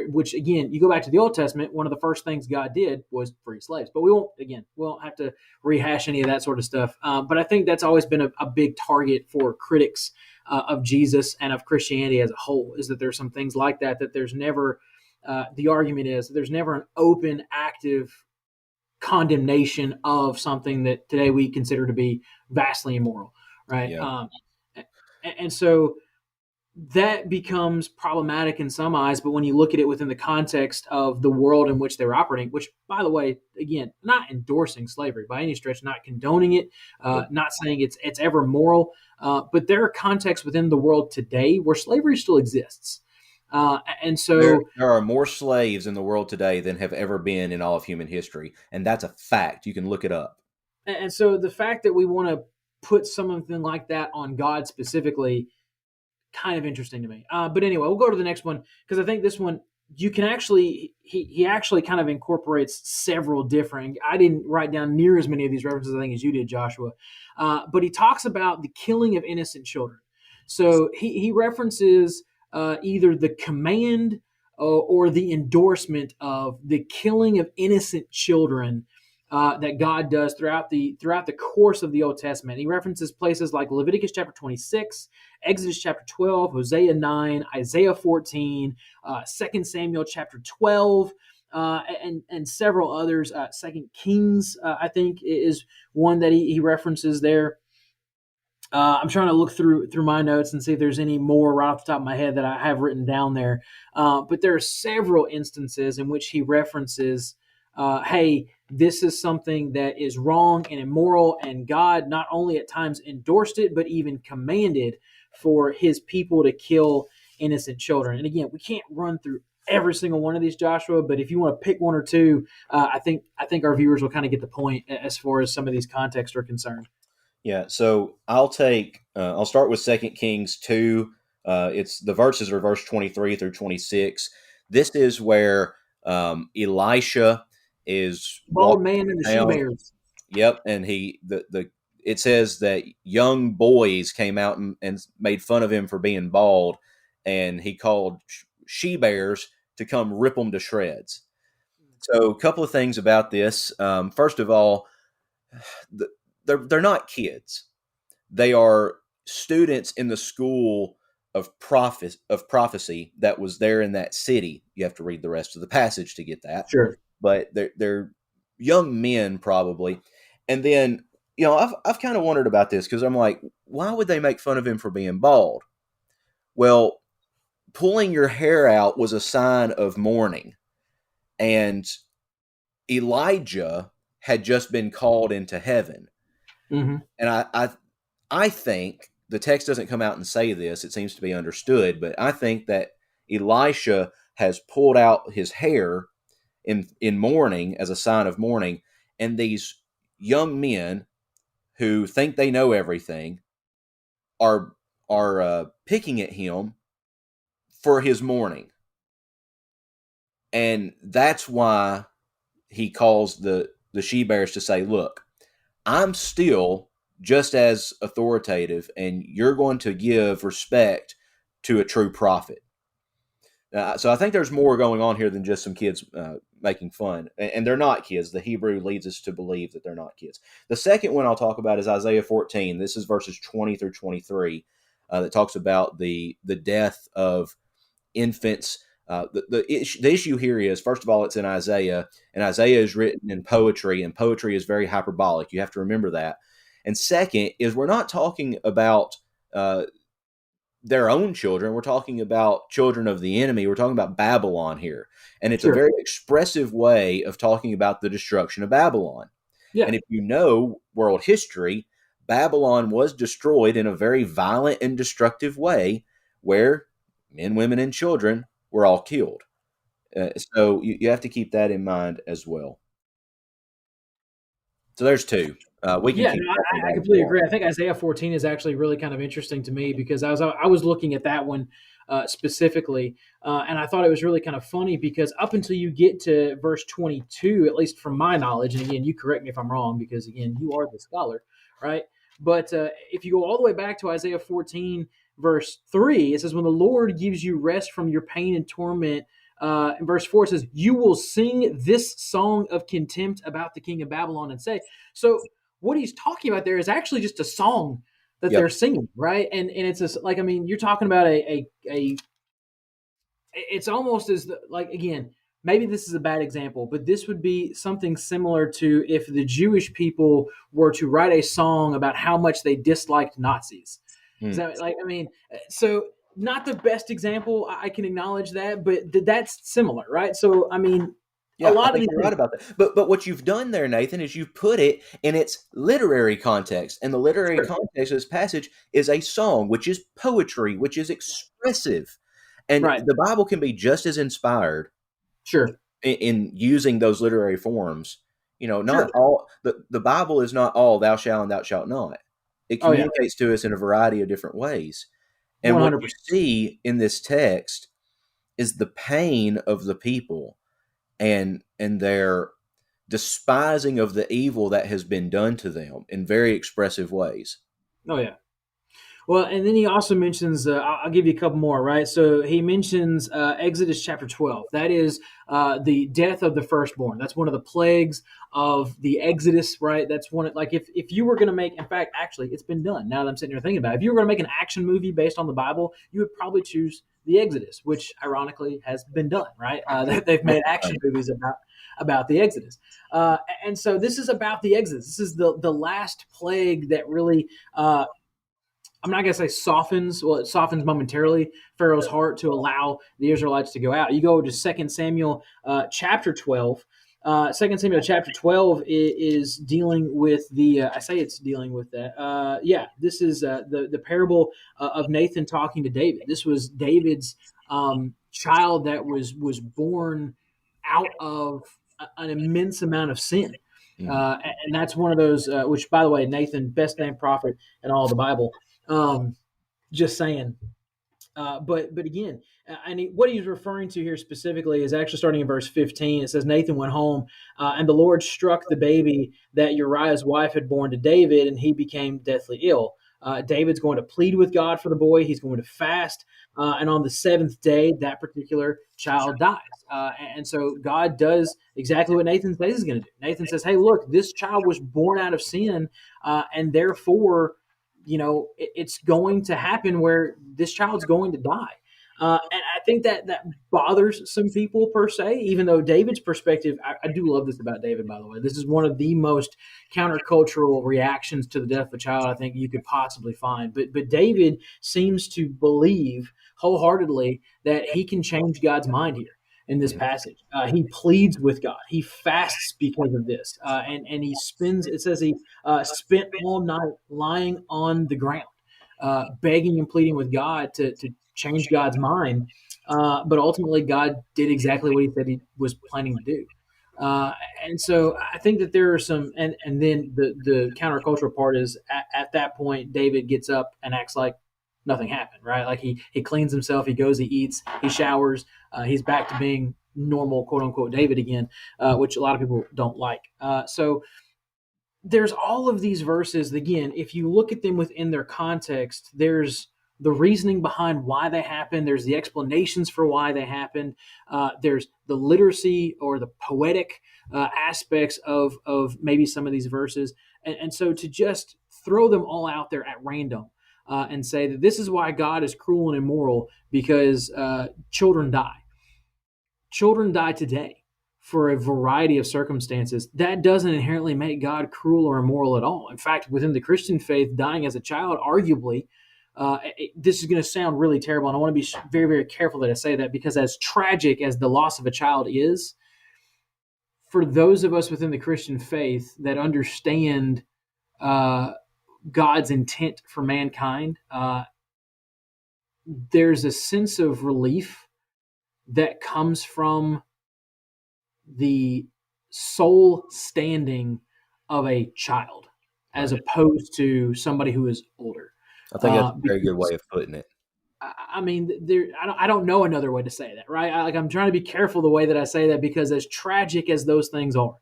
Which again, you go back to the Old Testament, one of the first things God did was free slaves. But we won't have to rehash any of that sort of stuff. But I think that's always been a big target for critics of Jesus and of Christianity as a whole, is that there's some things like that there's never, the argument is that there's never an open, active condemnation of something that today we consider to be vastly immoral, right? Yeah. And so that becomes problematic in some eyes, but when you look at it within the context of the world in which they're operating, which, by the way, again, not endorsing slavery by any stretch, not condoning it, not saying it's ever moral, but there are contexts within the world today where slavery still exists. And so there are more slaves in the world today than have ever been in all of human history, and that's a fact. You can look it up. And so the fact that we want to put something like that on God specifically, kind of interesting to me. But anyway, we'll go to the next one, because I think this one, you can actually, he actually kind of incorporates several different, I didn't write down near as many of these references, I think, as you did, Joshua. But he talks about the killing of innocent children. So he references either the command or the endorsement of the killing of innocent children that God does throughout the course of the Old Testament. He references places like Leviticus chapter 26, Exodus chapter 12, Hosea 9, Isaiah 14, 2 Samuel chapter 12, and several others. 2 Kings, I think, is one that he references there. I'm trying to look through my notes and see if there's any more right off the top of my head that I have written down there. But there are several instances in which he references, hey, this is something that is wrong and immoral, and God not only at times endorsed it, but even commanded for his people to kill innocent children. And again, we can't run through every single one of these, Joshua, but if you want to pick one or two, I think our viewers will kind of get the point as far as some of these contexts are concerned. Yeah, so I'll start with 2 Kings 2. It's the verses are verse 23 through 26. This is where Elisha is bald man and the she bears. Yep, and it says that young boys came out and made fun of him for being bald, and he called she bears to come rip them to shreds. So a couple of things about this. First of all, they're not kids. They are students in the school of prophecy that was there in that city. You have to read the rest of the passage to get that. Sure. But they're young men probably. And then, I've kind of wondered about this, because I'm like, why would they make fun of him for being bald? Well, pulling your hair out was a sign of mourning. And Elijah had just been called into heaven. Mm-hmm. And I think the text doesn't come out and say this. It seems to be understood, but I think that Elisha has pulled out his hair in mourning, as a sign of mourning, and these young men who think they know everything are picking at him for his mourning. And that's why he calls the she-bears to say, look, I'm still just as authoritative, and you're going to give respect to a true prophet. So I think there's more going on here than just some kids making fun. And they're not kids. The Hebrew leads us to believe that they're not kids. The second one I'll talk about is Isaiah 14. This is verses 20 through 23 that talks about the death of infants. The issue here is, first of all, it's in Isaiah, and Isaiah is written in poetry, and poetry is very hyperbolic. You have to remember that. And second is, we're not talking about their own children. We're talking about children of the enemy. We're talking about Babylon here. And it's a very expressive way of talking about the destruction of Babylon. Yeah. And if you know world history, Babylon was destroyed in a very violent and destructive way, where men, women, and children were all killed. So you have to keep that in mind as well. So there's two. We can Yeah, keep no, talking I back and completely forth. agree. I think Isaiah 14 is actually really kind of interesting to me because I was looking at that one specifically, and I thought it was really kind of funny because up until you get to verse 22, at least from my knowledge, and again, you correct me if I'm wrong because again, you are the scholar, right? But if you go all the way back to Isaiah 14, verse 3, it says, "When the Lord gives you rest from your pain and torment." In verse 4, it says, "You will sing this song of contempt about the king of Babylon and say." So what he's talking about there is actually just a song that they're Yep. singing, right? And it's just like, I mean, you're talking about a it's almost as like, again, maybe this is a bad example, but this would be something similar to if the Jewish people were to write a song about how much they disliked Nazis. Is Hmm. that like, I mean, so not the best example, I can acknowledge that, but that's similar, right? So I mean, a Yeah, I lot of think these you're things, right about that. But what you've done there, Nathan, is you've put it in its literary context, and the literary sure, context of this passage is a song, which is poetry, which is expressive, and right, the Bible can be just as inspired sure, in using those literary forms. sure, Not all the Bible is not all thou shalt and thou shalt not. It oh yeah, communicates to us in a variety of different ways. And one what hundred you percent. see in this text is the pain of the people and their despising of the evil that has been done to them in very expressive ways. Oh yeah. Well, and then he also mentions, I'll give you a couple more, right? So he mentions Exodus chapter 12. That is the death of the firstborn. That's one of the plagues of the Exodus, right? That's one, like if you were going to make, in fact, actually, it's been done now that I'm sitting here thinking about it. If you were going to make an action movie based on the Bible, you would probably choose the Exodus, which ironically has been done, right? They've made action movies about the Exodus. And so this is about the Exodus. This is the last plague that really I'm not going to say softens. Well, it softens momentarily Pharaoh's heart to allow the Israelites to go out. You go to Second Samuel chapter 12. 2 Samuel chapter 12 is dealing with the, I say it's dealing with that. Yeah, this is the parable of Nathan talking to David. This was David's child that was born out of an immense amount of sin. Mhm. And that's one of those, which, by the way, Nathan, best named prophet in all the Bible. Um, just saying. But again, what he's referring to here specifically is actually starting in verse 15. It says, Nathan went home, and the Lord struck the baby that Uriah's wife had born to David, and he became deathly ill. David's going to plead with God for the boy. He's going to fast. And on the seventh day, that particular child dies. And so God does exactly what Nathan says he's going to do. Nathan says, hey, look, this child was born out of sin, and therefore, it's going to happen where this child's going to die. And I think that bothers some people per se, even though David's perspective, I do love this about David, by the way. This is one of the most countercultural reactions to the death of a child I think you could possibly find. But David seems to believe wholeheartedly that he can change God's mind here in this Mhm. passage. He pleads with God. He fasts because of this. And he spends, it says he spent all night lying on the ground, begging and pleading with God to change God's mind. But ultimately, God did exactly what he said he was planning to do. Uh, and so I think that there are some, and then the countercultural part is at that point, David gets up and acts like nothing happened, right? Like he cleans himself, he goes, he eats, he showers, he's back to being normal, quote unquote, David again, which a lot of people don't like. So there's all of these verses. Again, if you look at them within their context, there's the reasoning behind why they happen. There's the explanations for why they happened. There's the literacy or the poetic aspects of maybe some of these verses. And so to just throw them all out there at random and say that this is why God is cruel and immoral because children die. Children die today for a variety of circumstances. That doesn't inherently make God cruel or immoral at all. In fact, within the Christian faith, dying as a child, arguably, this is going to sound really terrible, and I want to be very, very careful that I say that because, as tragic as the loss of a child is, for those of us within the Christian faith that understand uh, God's intent for mankind, there's a sense of relief that comes from the soul standing of a child. as Right. opposed to somebody who is older. I think that's a very good Because way of putting it. I mean, I don't know another way to say that, right? I'm trying to be careful the way that I say that, because as tragic as those things are,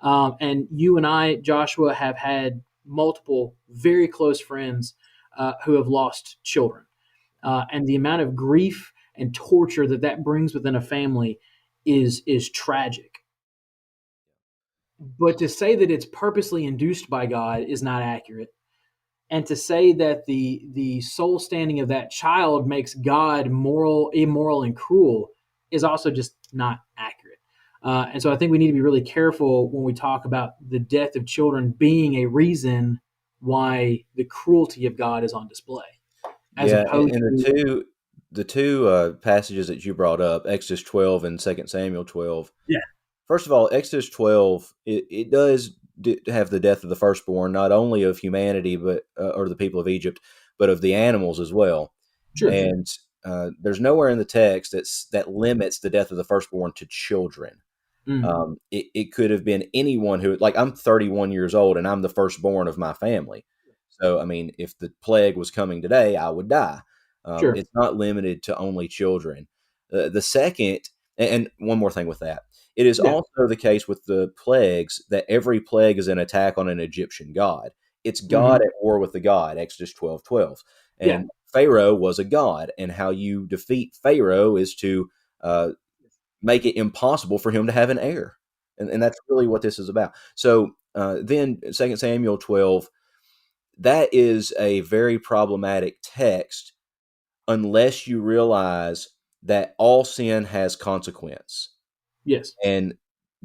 and you and I, Joshua, have had multiple very close friends who have lost children, and the amount of grief and torture that brings within a family is tragic. But to say that it's purposely induced by God is not accurate, and to say that the soul standing of that child makes God immoral, and cruel is also just not accurate. And so I think we need to be really careful when we talk about the death of children being a reason why the cruelty of God is on display, as Yeah, opposed and to the two passages that you brought up, Exodus 12 and 2 Samuel 12. yeah, First of all, Exodus 12, it does have the death of the firstborn, not only of humanity, but or the people of Egypt, but of the animals as well. sure, And there's nowhere in the text that limits the death of the firstborn to children. mm, It could have been anyone who, like, I'm 31 years old and I'm the firstborn of my family. So, I mean, if the plague was coming today, I would die. sure, It's not limited to only children. The second, and one more thing with that, it is yeah, also the case with the plagues that every plague is an attack on an Egyptian god. It's God hmm, at war with the god, Exodus 12:12. yeah, And Pharaoh was a god, and how you defeat Pharaoh is to uh, make it impossible for him to have an heir. And that's really what this is about. So then 2 Samuel 12, that is a very problematic text unless you realize that all sin has consequence. yes, And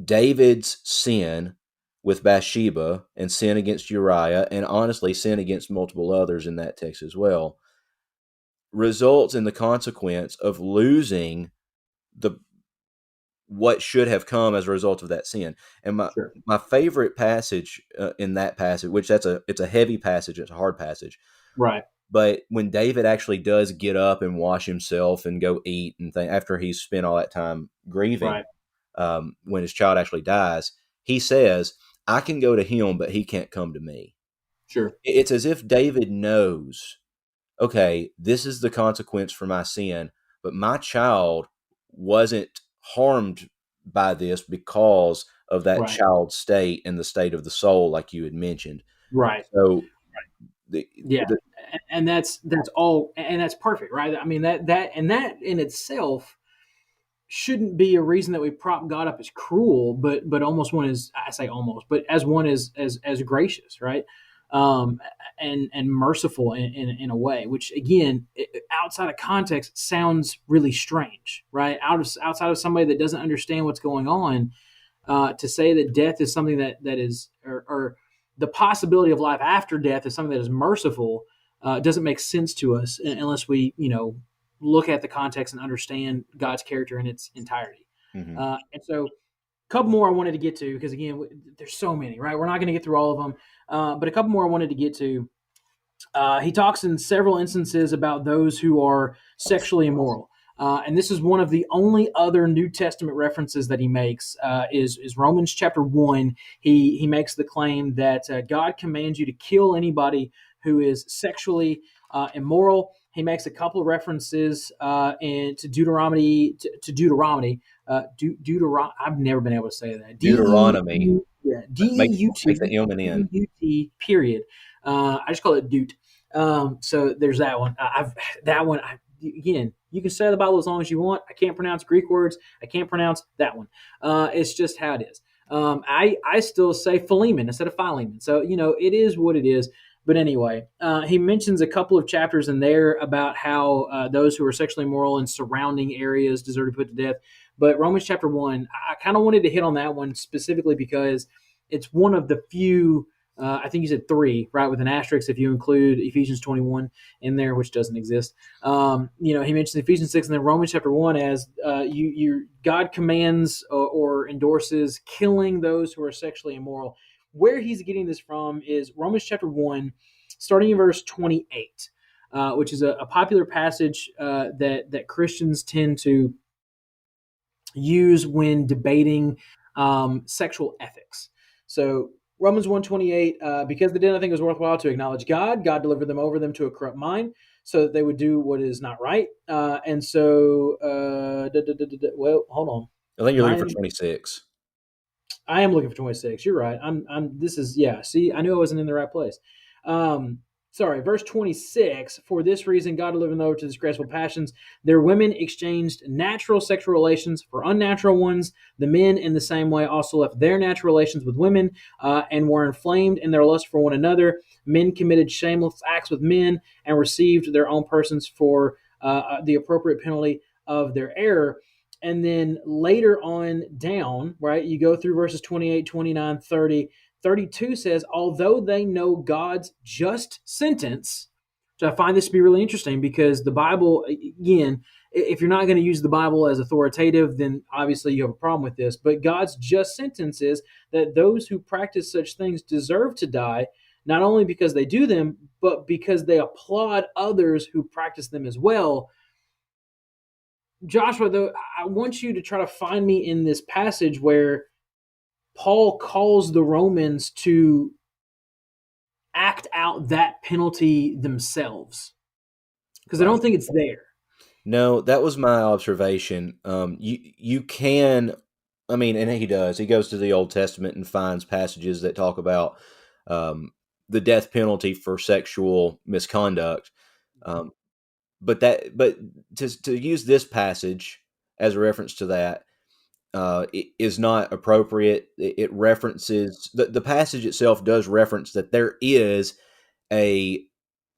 David's sin with Bathsheba and sin against Uriah, and honestly, sin against multiple others in that text as well, results in the consequence of losing the what should have come as a result of that sin. And sure, my favorite passage in that passage, which it's a heavy passage, it's a hard passage, right, but when David actually does get up and wash himself and go eat and after he's spent all that time grieving, right, when his child actually dies, he says, "I can go to him, but he can't come to me." sure, It's as if David knows, okay, this is the consequence for my sin, but my child wasn't harmed by this because of that right, child's state and the state of the soul, like you had mentioned. right. So the, Yeah, the and that's all, and that's perfect, right? I mean, that in itself shouldn't be a reason that we prop God up as cruel, but almost one is, I say almost, but as one is as gracious, right? Um, and merciful in a way, which again, outside of context, sounds really strange, right? Outside of somebody that doesn't understand what's going on, to say that death is something that is, or the possibility of life after death is something that is merciful, doesn't make sense to us unless we, look at the context and understand God's character in its entirety. Mhm. And so, a couple more I wanted to get to, because again, there's so many, right? We're not going to get through all of them, but a couple more I wanted to get to. He talks in several instances about those who are sexually immoral. And this is one of the only other New Testament references that he makes, is Romans chapter 1. He makes the claim that God commands you to kill anybody who is sexually immoral. He makes a couple of references to Deuteronomy. I've never been able to say that. Deuteronomy, Deut, make the M and N. Deut, period. I just call it Deut. So there's that one. Again, you can say the Bible as long as you want. I can't pronounce Greek words. I can't pronounce that one. It's just how it is. I still say Philemon instead of Philemon. So, it is what it is. But anyway, he mentions a couple of chapters in there about how those who are sexually immoral in surrounding areas deserve to be put to death. But Romans chapter 1, I kind of wanted to hit on that one specifically because it's one of the few, I think you said 3, right, with an asterisk if you include Ephesians 21 in there, which doesn't exist. He mentions Ephesians 6 and then Romans chapter 1 as God commands or endorses killing those who are sexually immoral. Where he's getting this from is Romans chapter 1, starting in verse 28, which is a popular passage that Christians tend to use when debating sexual ethics. So Romans 1:28, because they did not think it was worthwhile to acknowledge God, God delivered them over them to a corrupt mind so that they would do what is not right. And so, well, hold on. I think you're looking for Nine, 26. I am looking for 26. You're right. This is, yeah. See, I knew I wasn't in the right place. Sorry, verse 26. For this reason, God delivered them over to disgraceful passions. Their women exchanged natural sexual relations for unnatural ones. The men, in the same way, also left their natural relations with women and were inflamed in their lust for one another. Men committed shameless acts with men and received their own persons for the appropriate penalty of their error. And then later on down, right, you go through verses 28, 29, 30. 32 says, although they know God's just sentence, so I find this to be really interesting because the Bible, again, if you're not going to use the Bible as authoritative, then obviously you have a problem with this. But God's just sentence is that those who practice such things deserve to die, not only because they do them, but because they applaud others who practice them as well. Joshua, though, I want you to try to find me in this passage where Paul calls the Romans to act out that penalty themselves, because I don't think it's there. No, that was my observation. You can, I mean, and he does. He goes to the Old Testament and finds passages that talk about the death penalty for sexual misconduct. But to use this passage as a reference to that is not appropriate. It references the passage itself does reference that there is a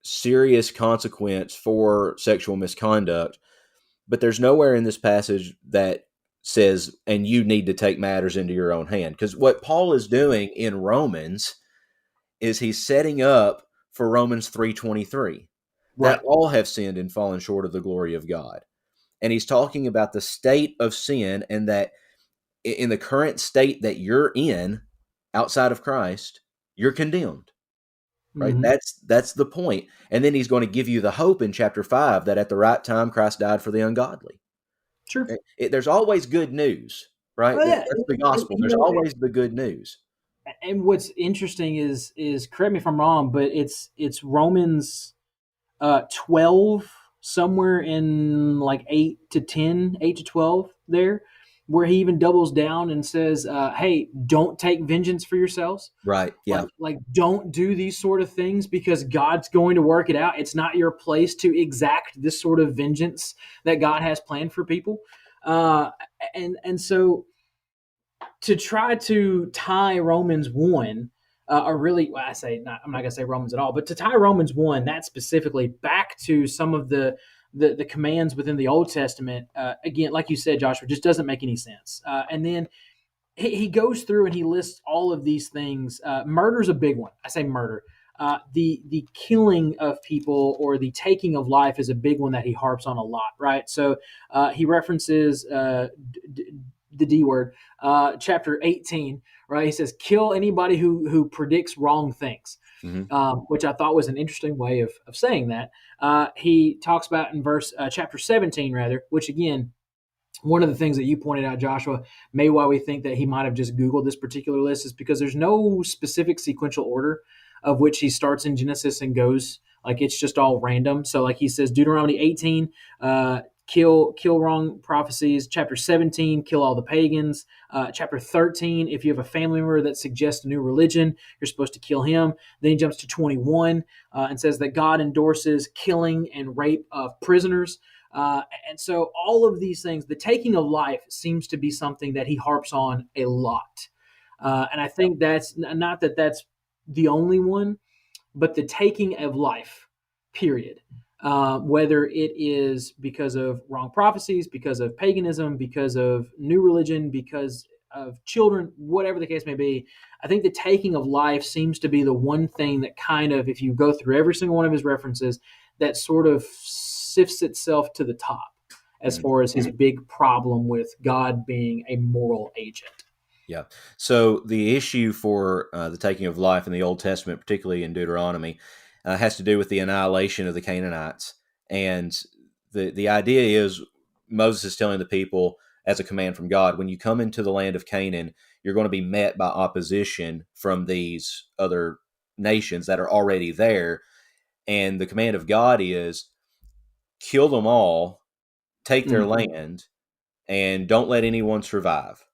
serious consequence for sexual misconduct, but there's nowhere in this passage that says, and you need to take matters into your own hand. Because what Paul is doing in Romans is he's setting up for Romans 3:23. Right. That all have sinned and fallen short of the glory of God. And he's talking about the state of sin, and that in the current state that you're in outside of Christ, you're condemned. Right? Mm-hmm. That's the point. And then he's going to give you the hope in chapter 5 that at the right time Christ died for the ungodly. Sure. There's always good news, right? Oh, yeah. That's the gospel. There's always the good news. And what's interesting is correct me if I'm wrong, but it's Romans 12, somewhere in like 8 to 12 there, where he even doubles down and says, hey, don't take vengeance for yourselves. Right. Yeah. Like don't do these sort of things because God's going to work it out. It's not your place to exact this sort of vengeance that God has planned for people. And so to try to tie Romans 1, or really, well, I'm not going to say Romans at all, but to tie Romans 1, that specifically, back to some of the commands within the Old Testament, again, like you said, Joshua, just doesn't make any sense. And then he goes through and he lists all of these things. Murder's a big one. I say murder. The killing of people or the taking of life is a big one that he harps on a lot, right? So he references the D word, chapter 18, right? He says, kill anybody who predicts wrong things, which I thought was an interesting way of saying that. He talks about in chapter 17, rather, which again, one of the things that you pointed out, Joshua, maybe why we think that he might have just Googled this particular list is because there's no specific sequential order of which he starts in Genesis and goes, like it's just all random. So like he says, Deuteronomy 18, kill wrong prophecies. Chapter 17, kill all the pagans. Chapter 13, if you have a family member that suggests a new religion, you're supposed to kill him. Then he jumps to 21 and says that God endorses killing and rape of prisoners. And so all of these things, the taking of life seems to be something that he harps on a lot. And I think that's not that that's the only one, but the taking of life, period. Whether it is because of wrong prophecies, because of paganism, because of new religion, because of children, whatever the case may be, I think the taking of life seems to be the one thing that kind of, if you go through every single one of his references, that sort of sifts itself to the top as far as his big problem with God being a moral agent. Yeah. So the issue for the taking of life in the Old Testament, particularly in Deuteronomy, has to do with the annihilation of the Canaanites. And the idea is Moses is telling the people as a command from God, when you come into the land of Canaan, you're going to be met by opposition from these other nations that are already there. And the command of God is kill them all, take their land, and don't let anyone survive.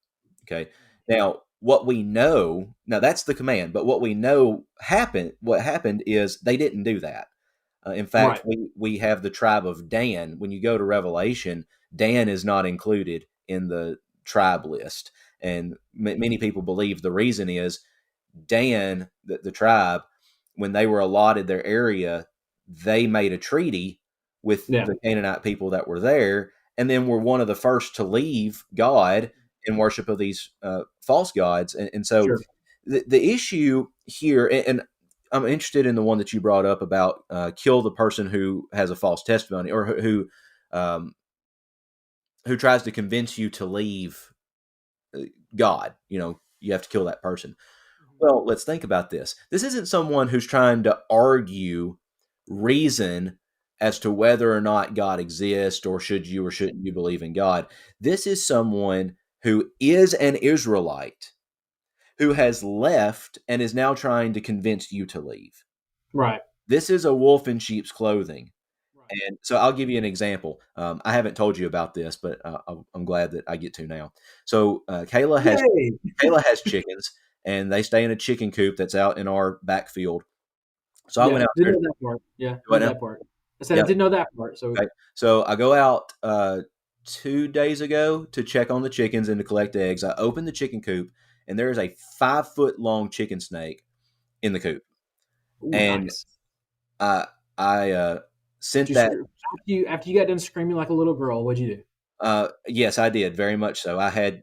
Okay. Now, what we know, now that's the command, but what we know what happened is they didn't do that. In fact, Right. we have the tribe of Dan. When you go to Revelation, Dan is not included in the tribe list. And many people believe the reason is Dan, the tribe, when they were allotted their area, they made a treaty with the Canaanite people that were there, and then were one of the first to leave God in worship of these false gods. And so Sure. the issue here, and I'm interested in the one that you brought up about kill the person who has a false testimony, or who tries to convince you to leave God. You have to kill that person. Well, let's think about this. This isn't someone who's trying to argue reason as to whether or not God exists, or should you or shouldn't you believe in God. This is someone who is an Israelite who has left and is now trying to convince you to leave. Right. This is a wolf in sheep's clothing. And so I'll give you an example. I haven't told you about this, but I'm glad that I get to now. So Kayla has chickens, and they stay in a chicken coop that's out in our backfield. So I went out there. Didn't know that part. Yeah, knew that part. I said I didn't know that part. So okay. So I go out 2 days ago to check on the chickens and to collect eggs. I open the chicken coop, and there is a 5-foot-long chicken snake in the coop. Ooh, and nice. I sent that after you got done screaming like a little girl. What'd you do? Yes, I did, very much so. I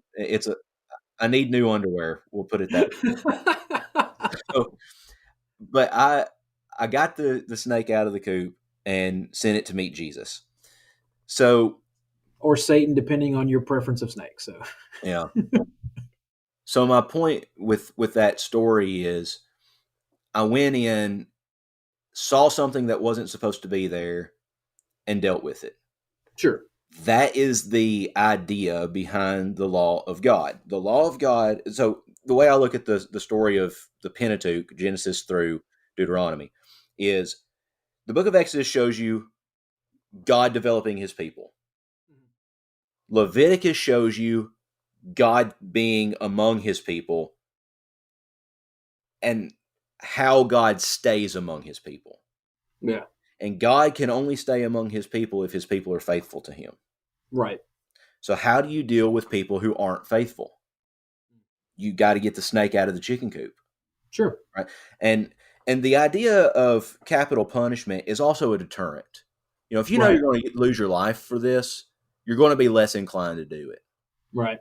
need new underwear. We'll put it that way. But I got the snake out of the coop and sent it to meet Jesus. So, or Satan, depending on your preference of snakes. So yeah. So my point with that story is, I went in, saw something that wasn't supposed to be there, and dealt with it. Sure. That is the idea behind the law of God. The law of God. So the way I look at the story of the Pentateuch, Genesis through Deuteronomy, is the book of Exodus shows you God developing his people. Leviticus shows you God being among his people and how God stays among his people. Yeah. And God can only stay among his people if his people are faithful to him. Right. So how do you deal with people who aren't faithful? You got to get the snake out of the chicken coop. Sure. Right. And the idea of capital punishment is also a deterrent. If you know you're going to lose your life for this, you're going to be less inclined to do it. Right.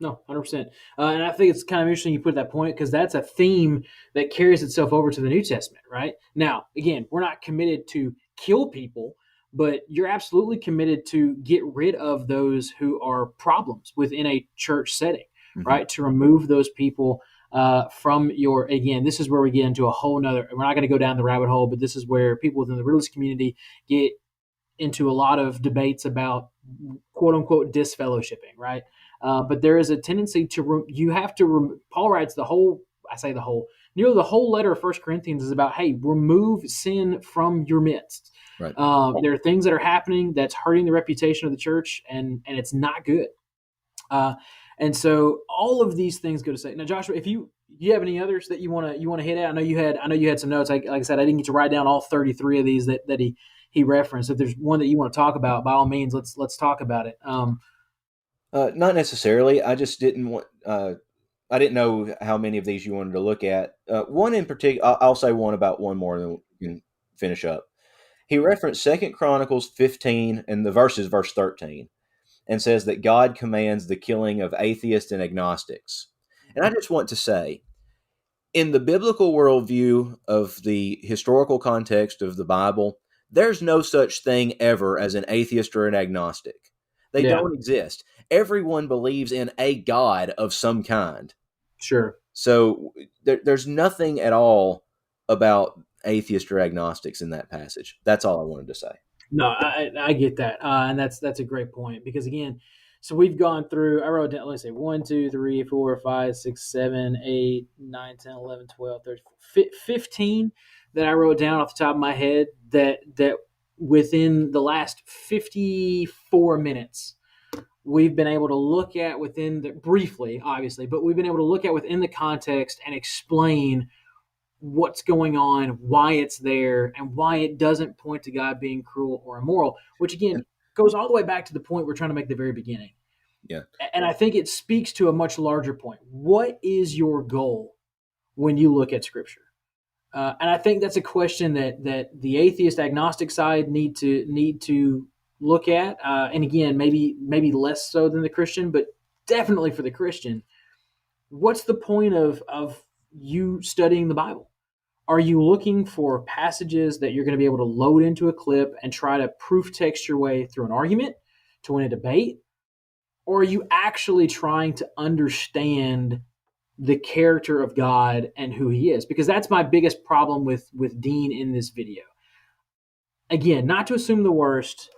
No, 100%. And I think it's kind of interesting you put that point, because that's a theme that carries itself over to the New Testament, right? Now, again, we're not committed to kill people, but you're absolutely committed to get rid of those who are problems within a church setting, right? To remove those people from your, again, this is where we get into a whole nother, we're not going to go down the rabbit hole, but this is where people within the religious community get into a lot of debates about quote unquote disfellowshipping, right? But there is a tendency Paul writes nearly the whole letter of 1 Corinthians is about, hey, remove sin from your midst. Right. There are things that are happening that's hurting the reputation of the church, and it's not good. And so all of these things go to say. Now, Joshua, if you have any others that you want to hit at, I know you had some notes. Like I said, I didn't get to write down all 33 of these that he referenced. If there's one that you want to talk about, by all means, let's talk about it. Not necessarily. I just didn't want. I didn't know how many of these you wanted to look at. One in particular, I'll say one about one more, and then we can finish up. He referenced 2 Chronicles 15, and the verse 13, and says that God commands the killing of atheists and agnostics. And I just want to say, in the biblical worldview of the historical context of the Bible, there's no such thing ever as an atheist or an agnostic. They don't exist. Everyone believes in a God of some kind. Sure. So there's nothing at all about atheists or agnostics in that passage. That's all I wanted to say. No, I get that, and that's a great point, because again, So we've gone through, I wrote down, let's say 1, 2, 3, 4, 5, 6, 7, 8, 9, 10, 11, 12, 13, 15 that I wrote down off the top of my head that within the last 54 minutes, we've been able to look at within the, briefly, obviously, but we've been able to look at within the context and explain what's going on, why it's there, and why it doesn't point to God being cruel or immoral, which again goes all the way back to the point we're trying to make at the very beginning. Yeah. And I think it speaks to a much larger point. What is your goal when you look at Scripture? And I think that's a question that the atheist agnostic side need to look at. And again, maybe less so than the Christian, but definitely for the Christian. What's the point of you studying the Bible? Are you looking for passages that you're going to be able to load into a clip and try to proof text your way through an argument to win a debate? Or are you actually trying to understand the character of God and who he is? Because that's my biggest problem with Dean in this video. Again, not to assume the worst,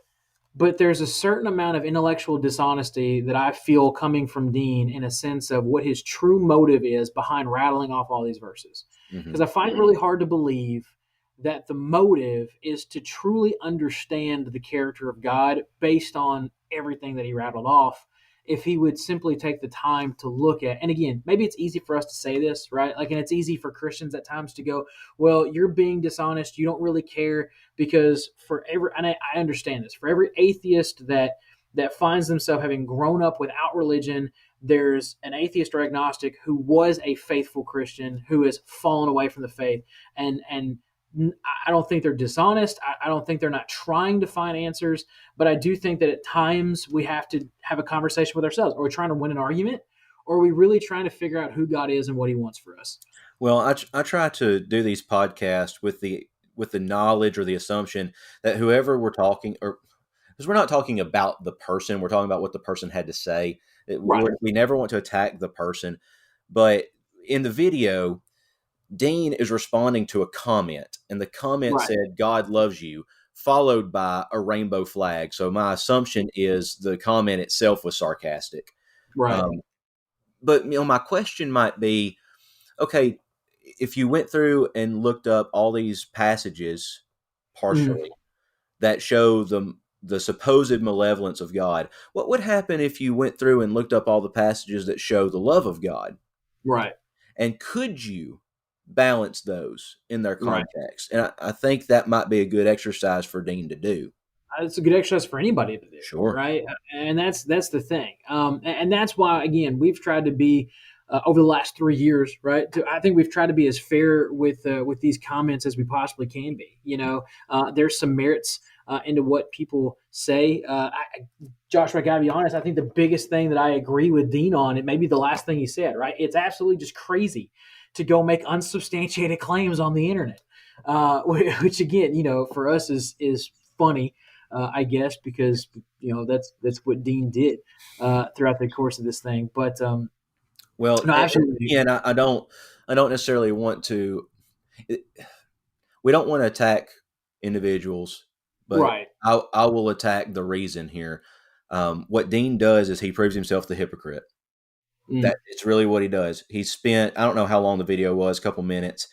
but there's a certain amount of intellectual dishonesty that I feel coming from Dean in a sense of what his true motive is behind rattling off all these verses. Because I find it really hard to believe that the motive is to truly understand the character of God based on everything that he rattled off. If he would simply take the time to look at, and again, maybe it's easy for us to say this, right? Like, and it's easy for Christians at times to go, well, you're being dishonest. You don't really care, because for every, and I understand this, for every atheist that finds themselves having grown up without religion, there's an atheist or agnostic who was a faithful Christian who has fallen away from the faith. And I don't think they're dishonest. I don't think they're not trying to find answers, but I do think that at times we have to have a conversation with ourselves. Are we trying to win an argument, or are we really trying to figure out who God is and what he wants for us? Well, I try to do these podcasts with the knowledge or the assumption that whoever we're talking, or because we're not talking about the person, we're talking about what the person had to say. Right. We never want to attack the person, but in the video, Dean is responding to a comment, and the comment said, "God loves you," followed by a rainbow flag. So my assumption is the comment itself was sarcastic. Right. But my question might be, okay, if you went through and looked up all these passages partially that show the supposed malevolence of God, what would happen if you went through and looked up all the passages that show the love of God? Right. And could you balance those in their context? Right. And I think that might be a good exercise for Dean to do. It's a good exercise for anybody to do. Sure. Right. And that's the thing. And that's why, again, we've tried to be over the last 3 years, right? I think we've tried to be as fair with these comments as we possibly can be. There's some merits into what people say. Joshua, I gotta be honest, I think the biggest thing that I agree with Dean on, it may be the last thing he said, right? It's absolutely just crazy to go make unsubstantiated claims on the internet, which again, for us is funny, I guess, because that's what Dean did throughout the course of this thing. But well, no, absolutely. And I don't necessarily want to. We don't want to attack individuals, but right. I will attack the reason here. What Dean does is he proves himself the hypocrite. That it's really what he does. He spent, I don't know how long the video was, a couple minutes.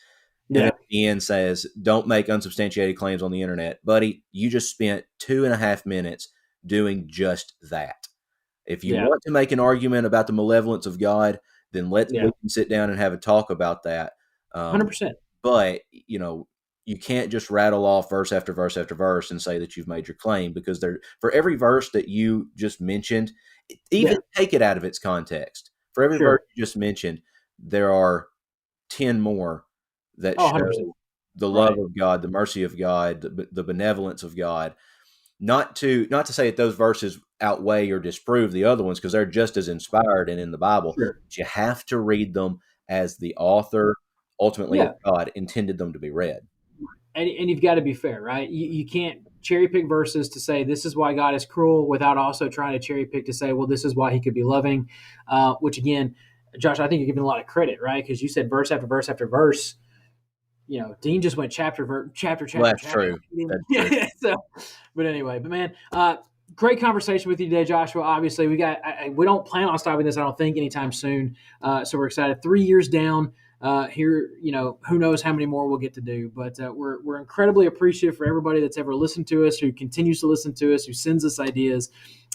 And at the end says, "Don't make unsubstantiated claims on the internet." Buddy, you just spent 2.5 minutes doing just that. If you want to make an argument about the malevolence of God, then we can sit down and have a talk about that. 100%. But, you can't just rattle off verse after verse after verse and say that you've made your claim, because for every verse that you just mentioned, even take it out of its context. For every verse you just mentioned, there are 10 more that show 100%. the love of God, the mercy of God, the benevolence of God. Not to say that those verses outweigh or disprove the other ones, because they're just as inspired and in the Bible. Sure. But you have to read them as the author, ultimately God, intended them to be read. And you've got to be fair, right? You can't cherry pick verses to say this is why God is cruel without also trying to cherry pick to say, well, this is why he could be loving, which again, Josh, I think you're giving a lot of credit, right? Because you said verse after verse after verse. Dean just went chapter. Well, that's true. So, but anyway, man, great conversation with you today, Joshua. Obviously, we don't plan on stopping this, I don't think, anytime soon. So we're excited. 3 years down here, who knows how many more we'll get to do. But we're incredibly appreciative for everybody that's ever listened to us, who continues to listen to us, who sends us ideas.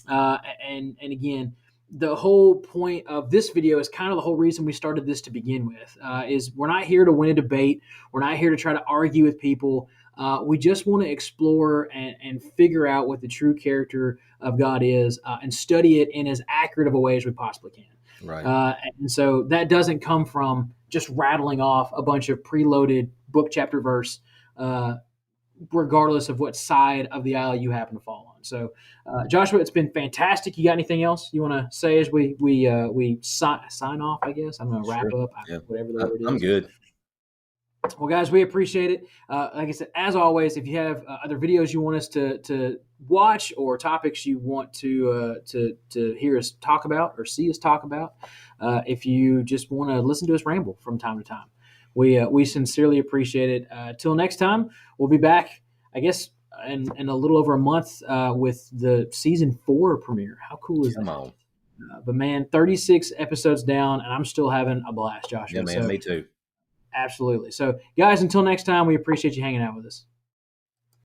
And again, the whole point of this video is kind of the whole reason we started this to begin with, is we're not here to win a debate. We're not here to try to argue with people. We just want to explore and figure out what the true character of God is, and study it in as accurate of a way as we possibly can. Right. And so that doesn't come from just rattling off a bunch of preloaded book, chapter, verse, regardless of what side of the aisle you happen to fall on. So, Joshua, it's been fantastic. You got anything else you want to say as we sign off? I guess I'm going to wrap up. Yeah. Whatever the word is. I'm good. Well, guys, we appreciate it. Like I said, as always, if you have other videos you want us to watch or topics you want to hear us talk about or see us talk about, if you just want to listen to us ramble from time to time, we sincerely appreciate it. Till next time, we'll be back, I guess, in a little over a month with the season 4 premiere. How cool is Come that? on. But man, 36 episodes down, and I'm still having a blast, Joshua. Yeah, man, So, me too. absolutely. So, guys, until next time, we appreciate you hanging out with us.